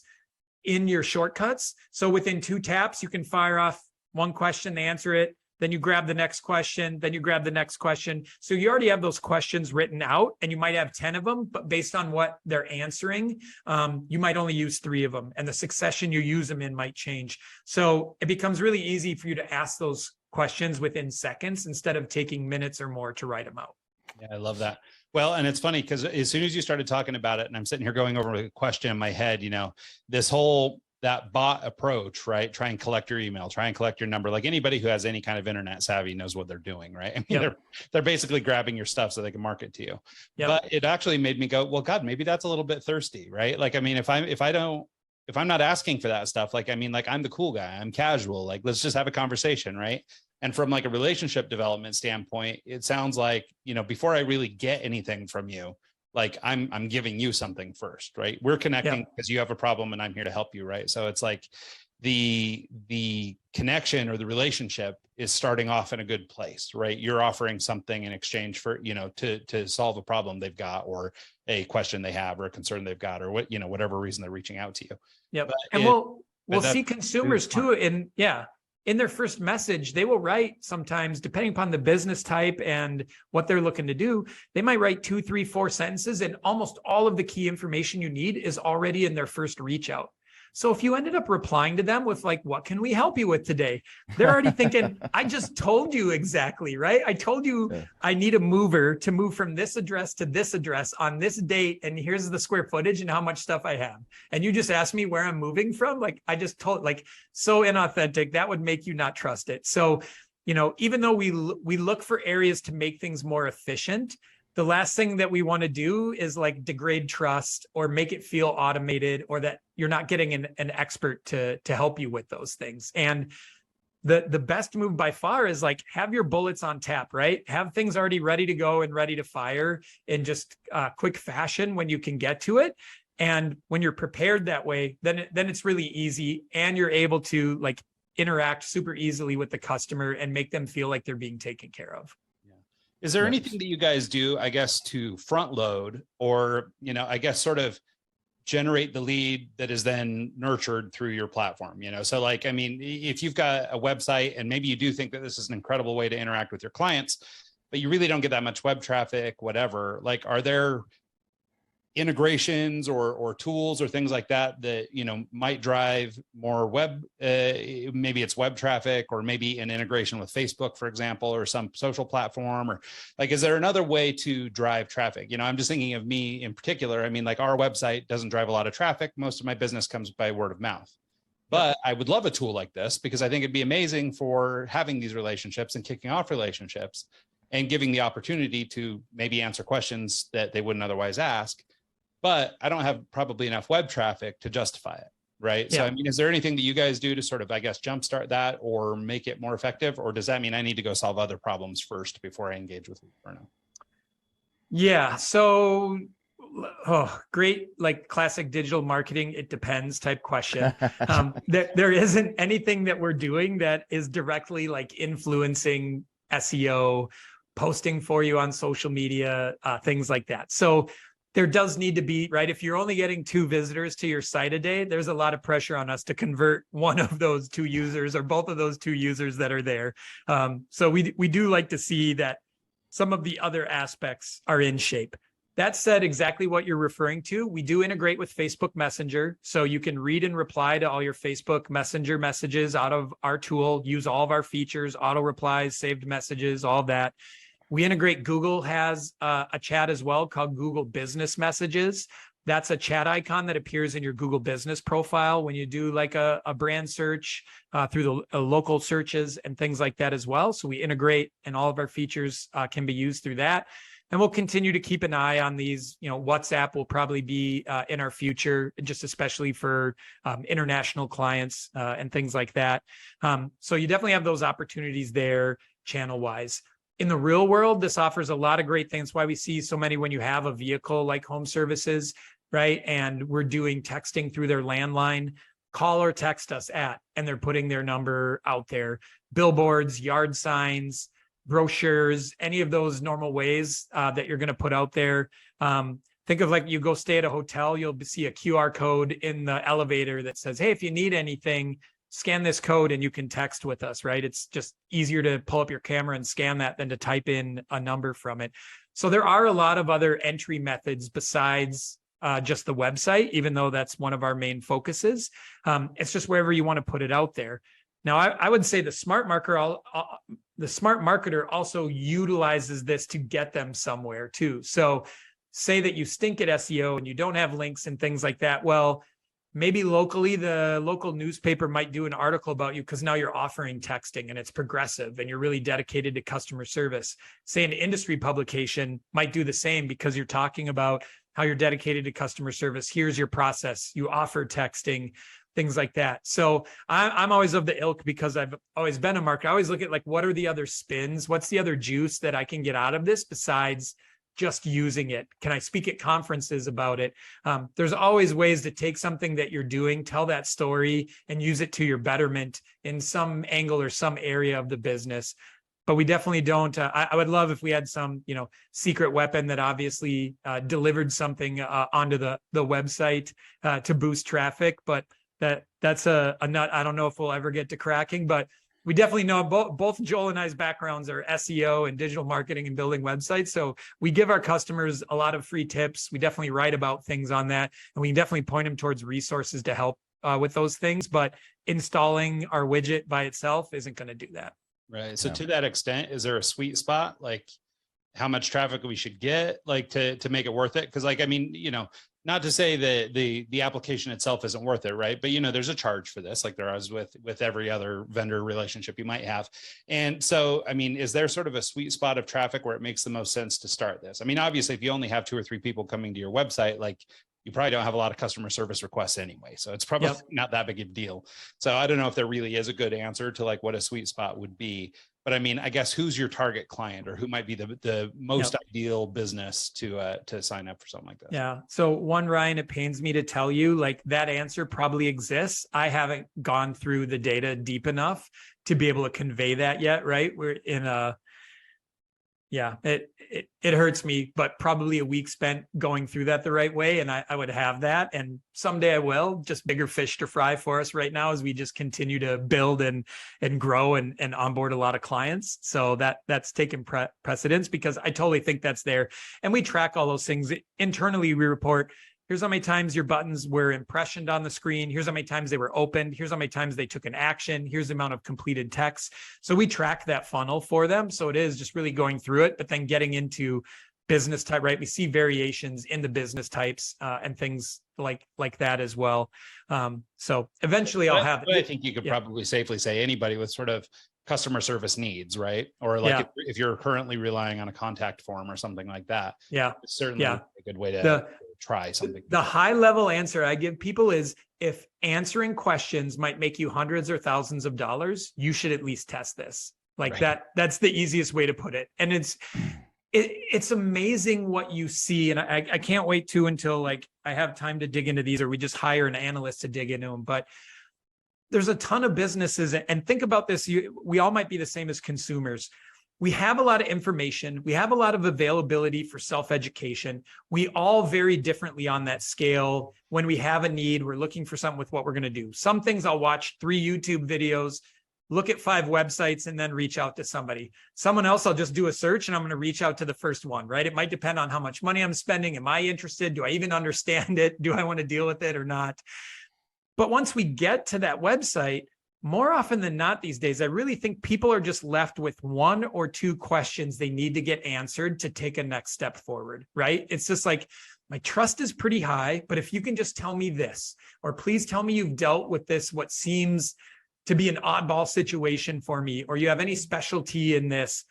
in your shortcuts. So within 2 taps, you can fire off one question, they answer it, then you grab the next question, then you grab the next question. So you already have those questions written out, and you might have 10 of them, but based on what they're answering, you might only use 3 of them, and the succession you use them in might change. So it becomes really easy for you to ask those questions within seconds instead of taking minutes or more to write them out. Yeah, I love that. Well, and it's funny because as soon as you started talking about it, and I'm sitting here going over a question in my head, this whole, that bot approach, right? Try and collect your email, try and collect your number. Like anybody who has any kind of internet savvy knows what they're doing, right? I mean, Yep. they're basically grabbing your stuff so they can market to you. Yep. But it actually made me go, well, God, maybe that's a little bit thirsty, right? Like, I mean, if I'm not asking for that stuff, like, I mean, like I'm the cool guy, I'm casual, like, let's just have a conversation, right? And from like a relationship development standpoint, it sounds like, before I really get anything from you, like I'm giving you something first, right? We're connecting because you have a problem and I'm here to help you, right? So it's like the connection or the relationship is starting off in a good place, right? You're offering something in exchange for, to solve a problem they've got, or a question they have, or a concern they've got, or whatever reason they're reaching out to you. Yep. And we'll see consumers too in their first message, they will write sometimes, depending upon the business type and what they're looking to do, they might write 2, 3, 4 sentences, and almost all of the key information you need is already in their first reach out. So if you ended up replying to them with like, what can we help you with today? They're already thinking, I just told you exactly, right? I told you I need a mover to move from this address to this address on this date. And here's the square footage and how much stuff I have. And you just asked me where I'm moving from. Like I just told, like, so inauthentic, that would make you not trust it. So, even though we look for areas to make things more efficient, the last thing that we want to do is like degrade trust or make it feel automated, or that you're not getting an expert to help you with those things. And the best move by far is like have your bullets on tap, right? Have things already ready to go and ready to fire in just quick fashion when you can get to it. And when you're prepared that way, then it's really easy, and you're able to like interact super easily with the customer and make them feel like they're being taken care of. Is there anything that you guys do, I guess, to front load or, I guess sort of generate the lead that is then nurtured through your platform? So like, I mean, if you've got a website and maybe you do think that this is an incredible way to interact with your clients, but you really don't get that much web traffic, whatever, like, are there integrations or tools or things like that might drive more web, maybe it's web traffic, or maybe an integration with Facebook, for example, or some social platform, or like, is there another way to drive traffic? I'm just thinking of me in particular. I mean, like our website doesn't drive a lot of traffic. Most of my business comes by word of mouth, but I would love a tool like this because I think it'd be amazing for having these relationships and kicking off relationships and giving the opportunity to maybe answer questions that they wouldn't otherwise ask. But I don't have probably enough web traffic to justify it, right? So, Yeah. I mean, is there anything that you guys do to sort of, I guess, jumpstart that or make it more effective? Or does that mean I need to go solve other problems first before I engage with Leadferno? Yeah. So, great, like classic digital marketing, it depends type question. There isn't anything that we're doing that is directly like influencing SEO, posting for you on social media, things like that. So there does need to be, right? If you're only getting 2 visitors to your site a day, there's a lot of pressure on us to convert one of those 2 users or both of those 2 users that are there. So we do like to see that some of the other aspects are in shape. That said, exactly what you're referring to, we do integrate with Facebook Messenger. So you can read and reply to all your Facebook Messenger messages out of our tool, use all of our features, auto replies, saved messages, all of that. We integrate, Google has a chat as well called Google Business Messages. That's a chat icon that appears in your Google Business profile when you do like a brand search through the local searches and things like that as well. So we integrate, and all of our features can be used through that. And we'll continue to keep an eye on these. WhatsApp will probably be in our future, just especially for international clients and things like that. So you definitely have those opportunities there channel-wise. In the real world, this offers a lot of great things. That's why we see so many when you have a vehicle like home services, right? And we're doing texting through their landline, call or text us at, and they're putting their number out there. Billboards, yard signs, brochures, any of those normal ways that you're going to put out there. Think of like you go stay at a hotel, you'll see a QR code in the elevator that says, hey, if you need anything, scan this code and you can text with us, right? It's just easier to pull up your camera and scan that than to type in a number from it. So there are a lot of other entry methods besides just the website, even though that's one of our main focuses. It's just wherever you want to put it out there. Now, I would say the smart marketer also utilizes this to get them somewhere too. So say that you stink at SEO and you don't have links and things like that. Well, maybe locally, the local newspaper might do an article about you because now you're offering texting and it's progressive and you're really dedicated to customer service. Say an industry publication might do the same because you're talking about how you're dedicated to customer service. Here's your process. You offer texting, things like that. So I'm always of the ilk, because I've always been a marketer. I always look at like, what are the other spins? What's the other juice that I can get out of this besides just using it? Can I speak at conferences about it? There's always ways to take something that you're doing, tell that story, and use it to your betterment in some angle or some area of the business. But we definitely don't. I would love if we had some, secret weapon that obviously delivered something onto the website to boost traffic. But that's a nut I don't know if we'll ever get to cracking. But we definitely know both Joel and I's backgrounds are SEO and digital marketing and building websites. So we give our customers a lot of free tips. We definitely write about things on that, and we can definitely point them towards resources to help with those things. But installing our widget by itself isn't going to do that. Right. So to that extent, is there a sweet spot, like how much traffic we should get, like to make it worth it? Because like, I mean, not to say that the application itself isn't worth it, right? But there's a charge for this, like there is with every other vendor relationship you might have. And so, I mean, is there sort of a sweet spot of traffic where it makes the most sense to start this? I mean, obviously, if you only have 2 or 3 people coming to your website, like you probably don't have a lot of customer service requests anyway. So it's probably not that big a deal. So I don't know if there really is a good answer to like what a sweet spot would be. But I mean, I guess who's your target client, or who might be the most ideal business to sign up for something like this? Yeah. So Ryan, it pains me to tell you, like that answer probably exists. I haven't gone through the data deep enough to be able to convey that yet. Right. We're in it hurts me, but probably a week spent going through that the right way. And I would have that. And someday I will. Just bigger fish to fry for us right now as we just continue to build and grow and onboard a lot of clients. So that's taken precedence, because I totally think that's there. And we track all those things. Internally, we report, here's how many times your buttons were impressioned on the screen. Here's how many times they were opened. Here's how many times they took an action. Here's the amount of completed text. So we track that funnel for them. So it is just really going through it, but then getting into business type, right? We see variations in the business types and things like that as well. So eventually I'll have. I think you could probably safely say anybody with sort of customer service needs, right? Or like if you're currently relying on a contact form or something like that, it's certainly a good way to try something. The high level answer I give people is, if answering questions might make you hundreds or thousands of dollars, you should at least test this. Like that's the easiest way to put it. And it's amazing what you see. And I can't wait until like I have time to dig into these, or we just hire an analyst to dig into them. But there's a ton of businesses, and think about this. We all might be the same as consumers. We have a lot of information. We have a lot of availability for self-education. We all vary differently on that scale. When we have a need, we're looking for something with what we're going to do. Some things I'll watch 3 YouTube videos, look at 5 websites, and then reach out to somebody. Someone else, I'll just do a search and I'm going to reach out to the first one, right? It might depend on how much money I'm spending. Am I interested? Do I even understand it? Do I want to deal with it or not? But once we get to that website, more often than not these days, I really think people are just left with 1 or 2 questions they need to get answered to take a next step forward, right? It's just like, my trust is pretty high, but if you can just tell me this, or please tell me you've dealt with this, what seems to be an oddball situation for me, or you have any specialty in this.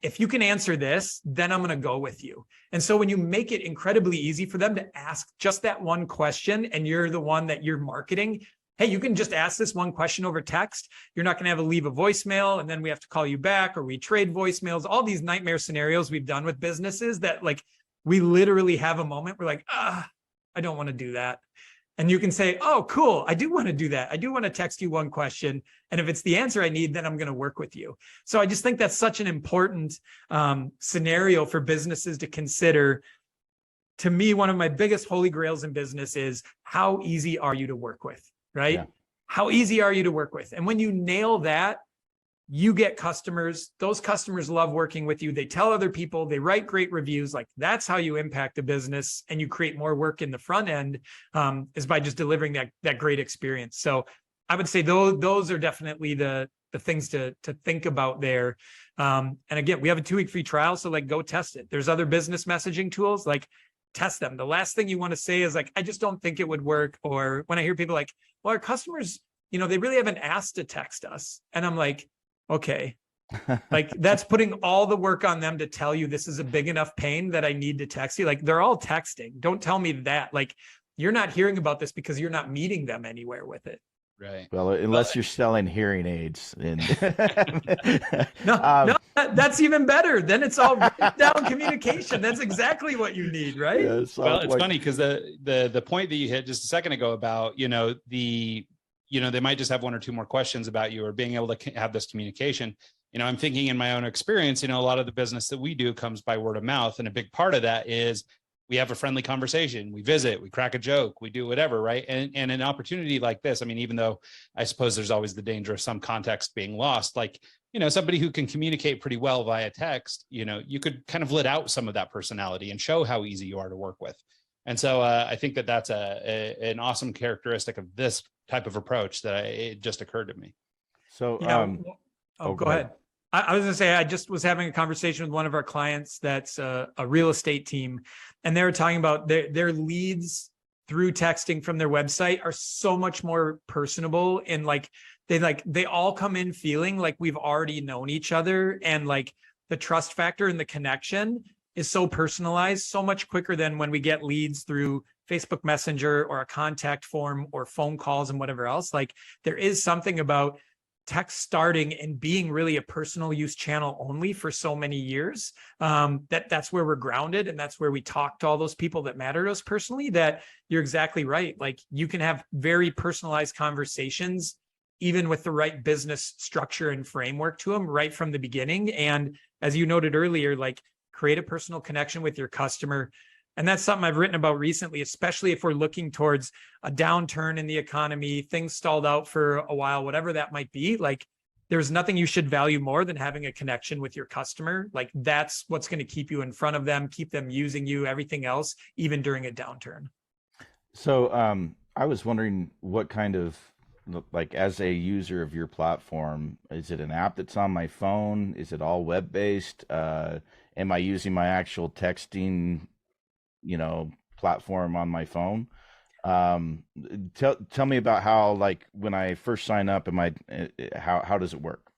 If you can answer this, then I'm going to go with you. And so when you make it incredibly easy for them to ask just that one question, and you're the one that you're marketing, hey, you can just ask this one question over text. You're not going to have to leave a voicemail, and then we have to call you back, or we trade voicemails, all these nightmare scenarios we've done with businesses that like we literally have a moment we're like, I don't want to do that. And you can say, oh, cool, I do want to do that. I do want to text you one question. And if it's the answer I need, then I'm going to work with you. So I just think that's such an important scenario for businesses to consider. To me, one of my biggest holy grails in business is, how easy are you to work with, right? Yeah. How easy are you to work with? And when you nail that, you get customers. Those customers love working with you. They tell other people, they write great reviews. Like, that's how you impact a business and you create more work in the front end, is by just delivering that great experience. So I would say those are definitely the things to think about there. And again, we have a 2-week free trial. So like, go test it. There's other business messaging tools, like test them. The last thing you want to say is like, I just don't think it would work. Or when I hear people like, well, our customers, they really haven't asked to text us. And I'm like, okay, like that's putting all the work on them to tell you this is a big enough pain that I need to text you. Like, they're all texting. Don't tell me that. Like, you're not hearing about this because you're not meeting them anywhere with it. Right. Well, unless you're selling hearing aids. No, that's even better. Then it's all written down communication. That's exactly what you need, right? Yeah, well, it's funny because the point that you hit just a second ago about, they might just have 1 or 2 more questions about you, or being able to have this communication. I'm thinking in my own experience, a lot of the business that we do comes by word of mouth. And a big part of that is we have a friendly conversation, we visit, we crack a joke, we do whatever, right? And an opportunity like this, I mean, even though I suppose there's always the danger of some context being lost, like, somebody who can communicate pretty well via text, you could kind of let out some of that personality and show how easy you are to work with. And so I think that that's an awesome characteristic of this type of approach that it just occurred to me. So, go ahead. I was going to say, I just was having a conversation with one of our clients that's a real estate team, and they were talking about their leads through texting from their website are so much more personable, and they all come in feeling like we've already known each other, and like the trust factor and the connection is so personalized, so much quicker than when we get leads through Facebook Messenger or a contact form or phone calls and whatever else. Like, there is something about text starting and being really a personal use channel only for so many years, that's where we're grounded, and that's where we talk to all those people that matter to us personally. That you're exactly right. Like, you can have very personalized conversations, even with the right business structure and framework to them right from the beginning. And as you noted earlier, like, create a personal connection with your customer. And that's something I've written about recently, especially if we're looking towards a downturn in the economy, things stalled out for a while, whatever that might be. Like, there's nothing you should value more than having a connection with your customer. Like, that's what's going to keep you in front of them, keep them using you, everything else, even during a downturn. So I was wondering what kind of, like, as a user of your platform, is it an app that's on my phone? Is it all web-based? Am I using my actual texting platform on my phone? Tell me about how, like, when I first sign up, how does it work?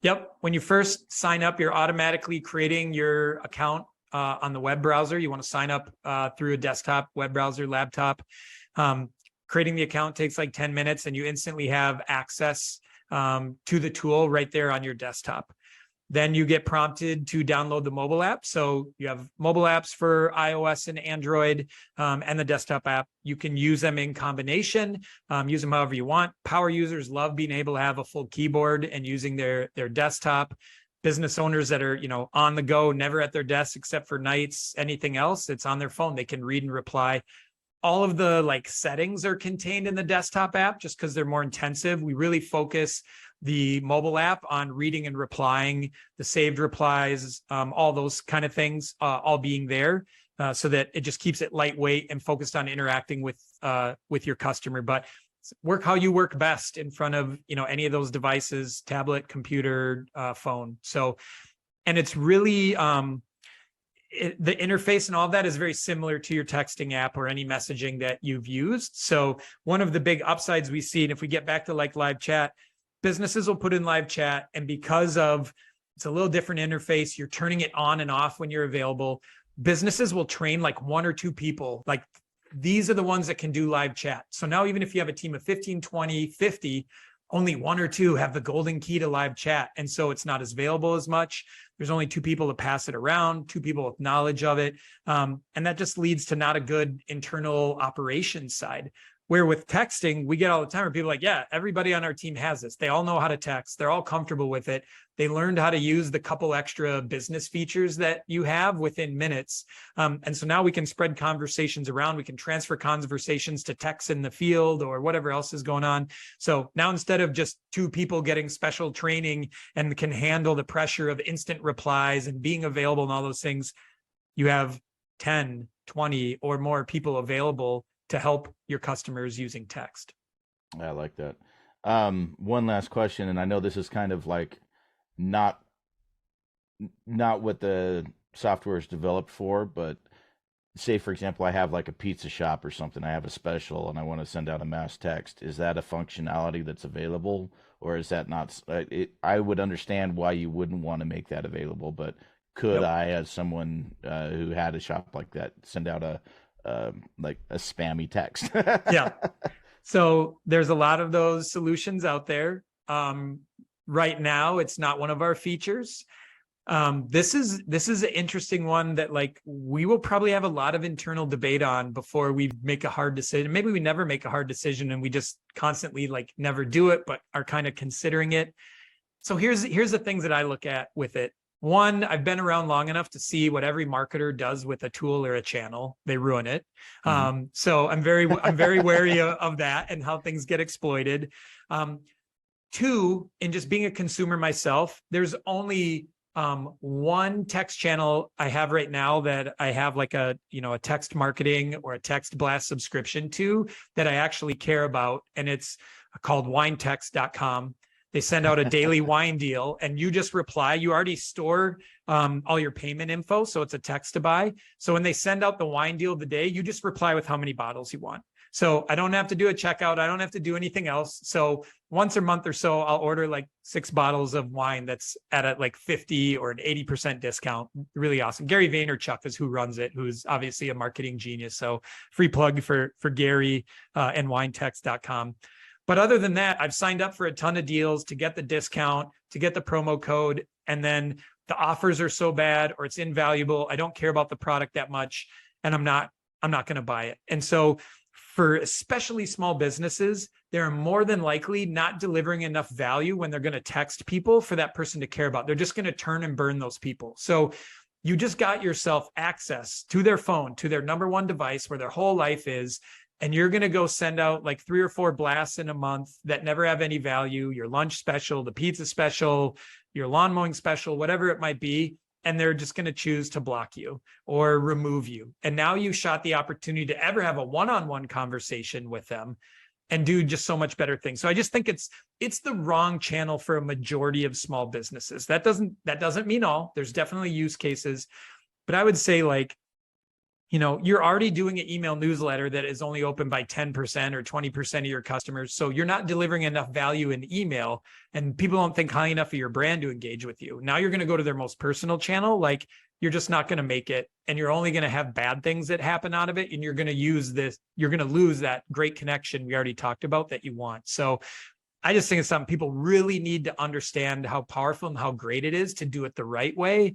Yep. When you first sign up, you're automatically creating your account on the web browser. You want to sign up through a desktop, web browser, laptop. Creating the account takes like 10 minutes and you instantly have access to the tool right there on your desktop. Then you get prompted to download the mobile app. So you have mobile apps for iOS and Android and the desktop app. You can use them in combination, use them however you want. Power users love being able to have a full keyboard and using their desktop. Business owners that are, on the go, never at their desk except for nights, anything else, it's on their phone. They can read and reply. All of the settings are contained in the desktop app just because they're more intensive. We really focus the mobile app on reading and replying, the saved replies, all those kind of things, all being there so that it just keeps it lightweight and focused on interacting with your customer. But work how you work best in front of, any of those devices, tablet, computer, phone. So, and it's really, the interface and all of that is very similar to your texting app or any messaging that you've used. So one of the big upsides we see, and if we get back to live chat, businesses will put in live chat, and because of it's a little different interface, you're turning it on and off when you're available. Businesses will train 1 or 2 people. These are the ones that can do live chat. So now even if you have a team of 15, 20, 50, only 1 or 2 have the golden key to live chat. And so it's not as available as much. There's only 2 people to pass it around, 2 people with knowledge of it. And that just leads to not a good internal operations side. Where with texting, we get all the time where people are like, yeah, everybody on our team has this. They all know how to text. They're all comfortable with it. They learned how to use the couple extra business features that you have within minutes. And so now we can spread conversations around. We can transfer conversations to text in the field or whatever else is going on. So now instead of just 2 people getting special training and can handle the pressure of instant replies and being available and all those things, you have 10, 20 or more people available to help your customers using text. I like that. One last question, and I know this is kind of not what the software is developed for, but say, for example, I have a pizza shop or something. I have a special and I want to send out a mass text. Is that a functionality that's available, or is that not? I would understand why you wouldn't want to make that available, but could I, as someone who had a shop like that, send out a spammy text? Yeah. So there's a lot of those solutions out there. Right now, it's not one of our features. This is an interesting one that we will probably have a lot of internal debate on before we make a hard decision. Maybe we never make a hard decision and we just constantly never do it, but are kind of considering it. So here's the things that I look at with it. One, I've been around long enough to see what every marketer does with a tool or a channel. They ruin it. Mm-hmm. So I'm very wary of that and how things get exploited. 2, in just being a consumer myself, there's only one text channel I have right now that I have a text marketing or a text blast subscription to that I actually care about. And it's called winetext.com. They send out a daily wine deal and you just reply. You already store all your payment info. So it's a text to buy. So when they send out the wine deal of the day, you just reply with how many bottles you want. So I don't have to do a checkout. I don't have to do anything else. So once a month or so, I'll order 6 bottles of wine that's at a 50 or an 80% discount. Really awesome. Gary Vaynerchuk is who runs it, who's obviously a marketing genius. So free plug for Gary and winetext.com. But other than that, I've signed up for a ton of deals to get the discount, to get the promo code, and then the offers are so bad or it's invaluable. I don't care about the product that much, and I'm not going to buy it. And so for especially small businesses, they're more than likely not delivering enough value when they're going to text people for that person to care about. They're just going to turn and burn those people. So you just got yourself access to their phone, to their number one device where their whole life is. And you're going to go send out 3 or 4 blasts in a month that never have any value, your lunch special, the pizza special, your lawn mowing special, whatever it might be. And they're just going to choose to block you or remove you. And now you shot the opportunity to ever have a one-on-one conversation with them and do just so much better things. So I just think it's the wrong channel for a majority of small businesses. That doesn't mean all. There's definitely use cases, but I would say you're already doing an email newsletter that is only open by 10% or 20% of your customers. So you're not delivering enough value in email, and people don't think high enough of your brand to engage with you. Now you're going to go to their most personal channel. Like, you're just not going to make it, and you're only going to have bad things that happen out of it. And you're going to lose that great connection we already talked about that you want. So I just think it's something people really need to understand, how powerful and how great it is to do it the right way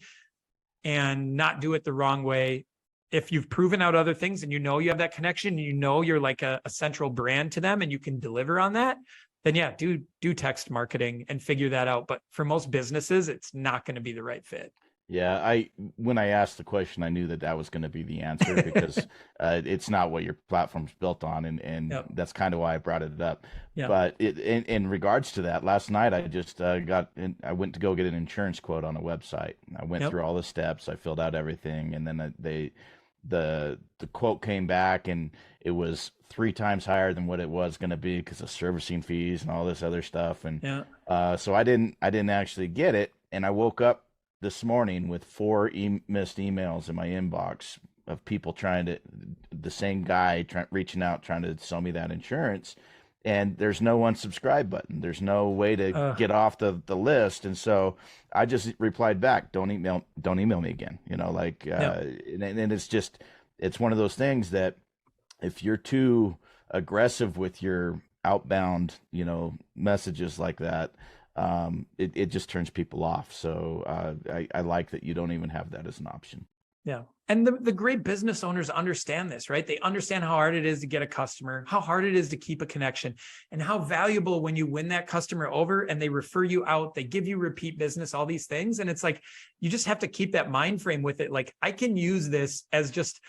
and not do it the wrong way. If you've proven out other things and you have that connection, you're like a central brand to them and you can deliver on that, then yeah, do text marketing and figure that out. But for most businesses, it's not going to be the right fit. Yeah, when I asked the question, I knew that was going to be the answer, because it's not what your platform's built on, and Yep. that's kind of why I brought it up. Yep. But in regards to that, last night I just I went to go get an insurance quote on a website. I went Yep. through all the steps, I filled out everything, and then the quote came back, and it was 3 times higher than what it was going to be because of servicing fees and all this other stuff. And so I didn't actually get it, and I woke up this morning with 4 missed emails in my inbox of people the same guy reaching out, trying to sell me that insurance. And there's no unsubscribe button. There's no way to get off the list. And so I just replied back, don't email me again. And it's one of those things that if you're too aggressive with your outbound, messages like that, it just turns people off. So I like that you don't even have that as an option. Yeah. And the great business owners understand this, right? They understand how hard it is to get a customer, how hard it is to keep a connection, and how valuable when you win that customer over and they refer you out, they give you repeat business, all these things. And it's like, you just have to keep that mind frame with it. Like, I can use this as just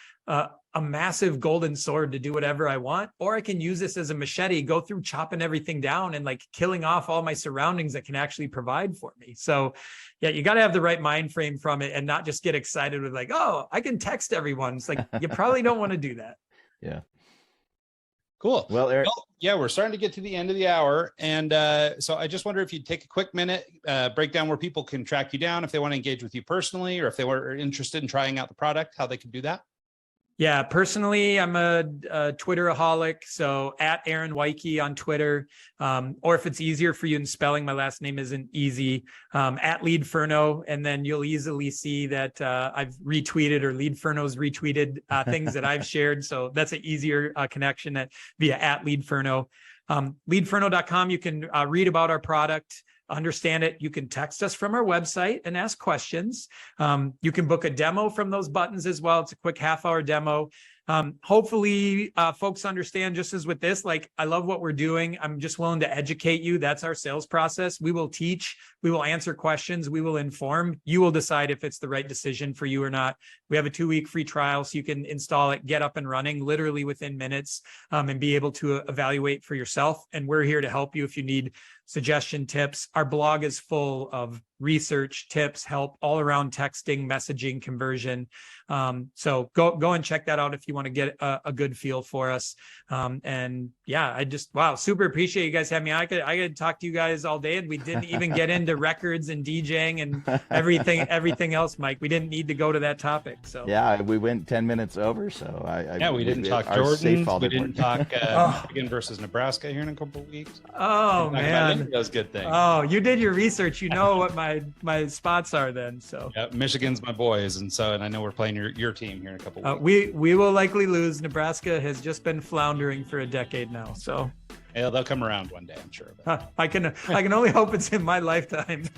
a massive golden sword to do whatever I want, or I can use this as a machete, go through chopping everything down and like killing off all my surroundings that can actually provide for me. So yeah, you got to have the right mind frame from it and not just get excited with like, oh, I can text everyone. It's like, you probably don't want to do that. Yeah. Cool. Well, Eric, yeah, we're starting to get to the end of the hour. And so I just wonder if you'd take a quick minute, break down where people can track you down if they want to engage with you personally, or if they were interested in trying out the product, how they could do that. Yeah, personally, I'm a Twitteraholic, so at Aaron Wyke on Twitter, or if it's easier for you in spelling, my last name isn't easy, at Leadferno, and then you'll easily see that I've retweeted, or Leadferno's retweeted things that I've shared, so that's an easier connection via at Leadferno. Leadferno.com, you can read about our product, understand it. You can text us from our website and ask questions. You can book a demo from those buttons as well. It's a quick half-hour demo. Hopefully folks understand, just as with this, like, I love what we're doing. I'm just willing to educate you. That's our sales process. We will teach, we will answer questions, we will inform. You will decide if it's the right decision for you or not. We have a 2-week free trial, so you can install it, get up and running literally within minutes, and be able to evaluate for yourself. And we're here to help you if you need suggestion, tips. Our blog is full of research, tips, help all around texting, messaging, conversion. So go and check that out if you want to get a good feel for us. And yeah, wow, super appreciate you guys having me. I could talk to you guys all day, and we didn't even get into records and DJing and everything else, Mike. We didn't need to go to that topic. So yeah, we went 10 minutes over. So we didn't talk Jordan. We didn't talk Michigan versus Nebraska here in a couple of weeks. Oh man, those good things. Oh, you did your research. You know what my spots are then. So yeah, Michigan's my boys, and I know we're playing your team here in a couple of weeks. We will likely lose. Nebraska has just been floundering for a decade now. So yeah, they'll come around one day, I'm sure. I can only hope it's in my lifetime.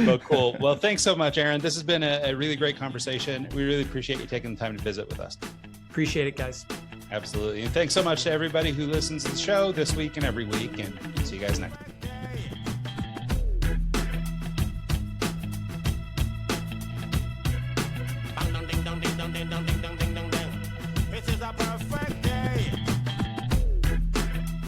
Well, cool. Well, thanks so much, Aaron. This has been a really great conversation. We really appreciate you taking the time to visit with us. Appreciate it, guys. Absolutely. And thanks so much to everybody who listens to the show this week and every week. And see you guys next time.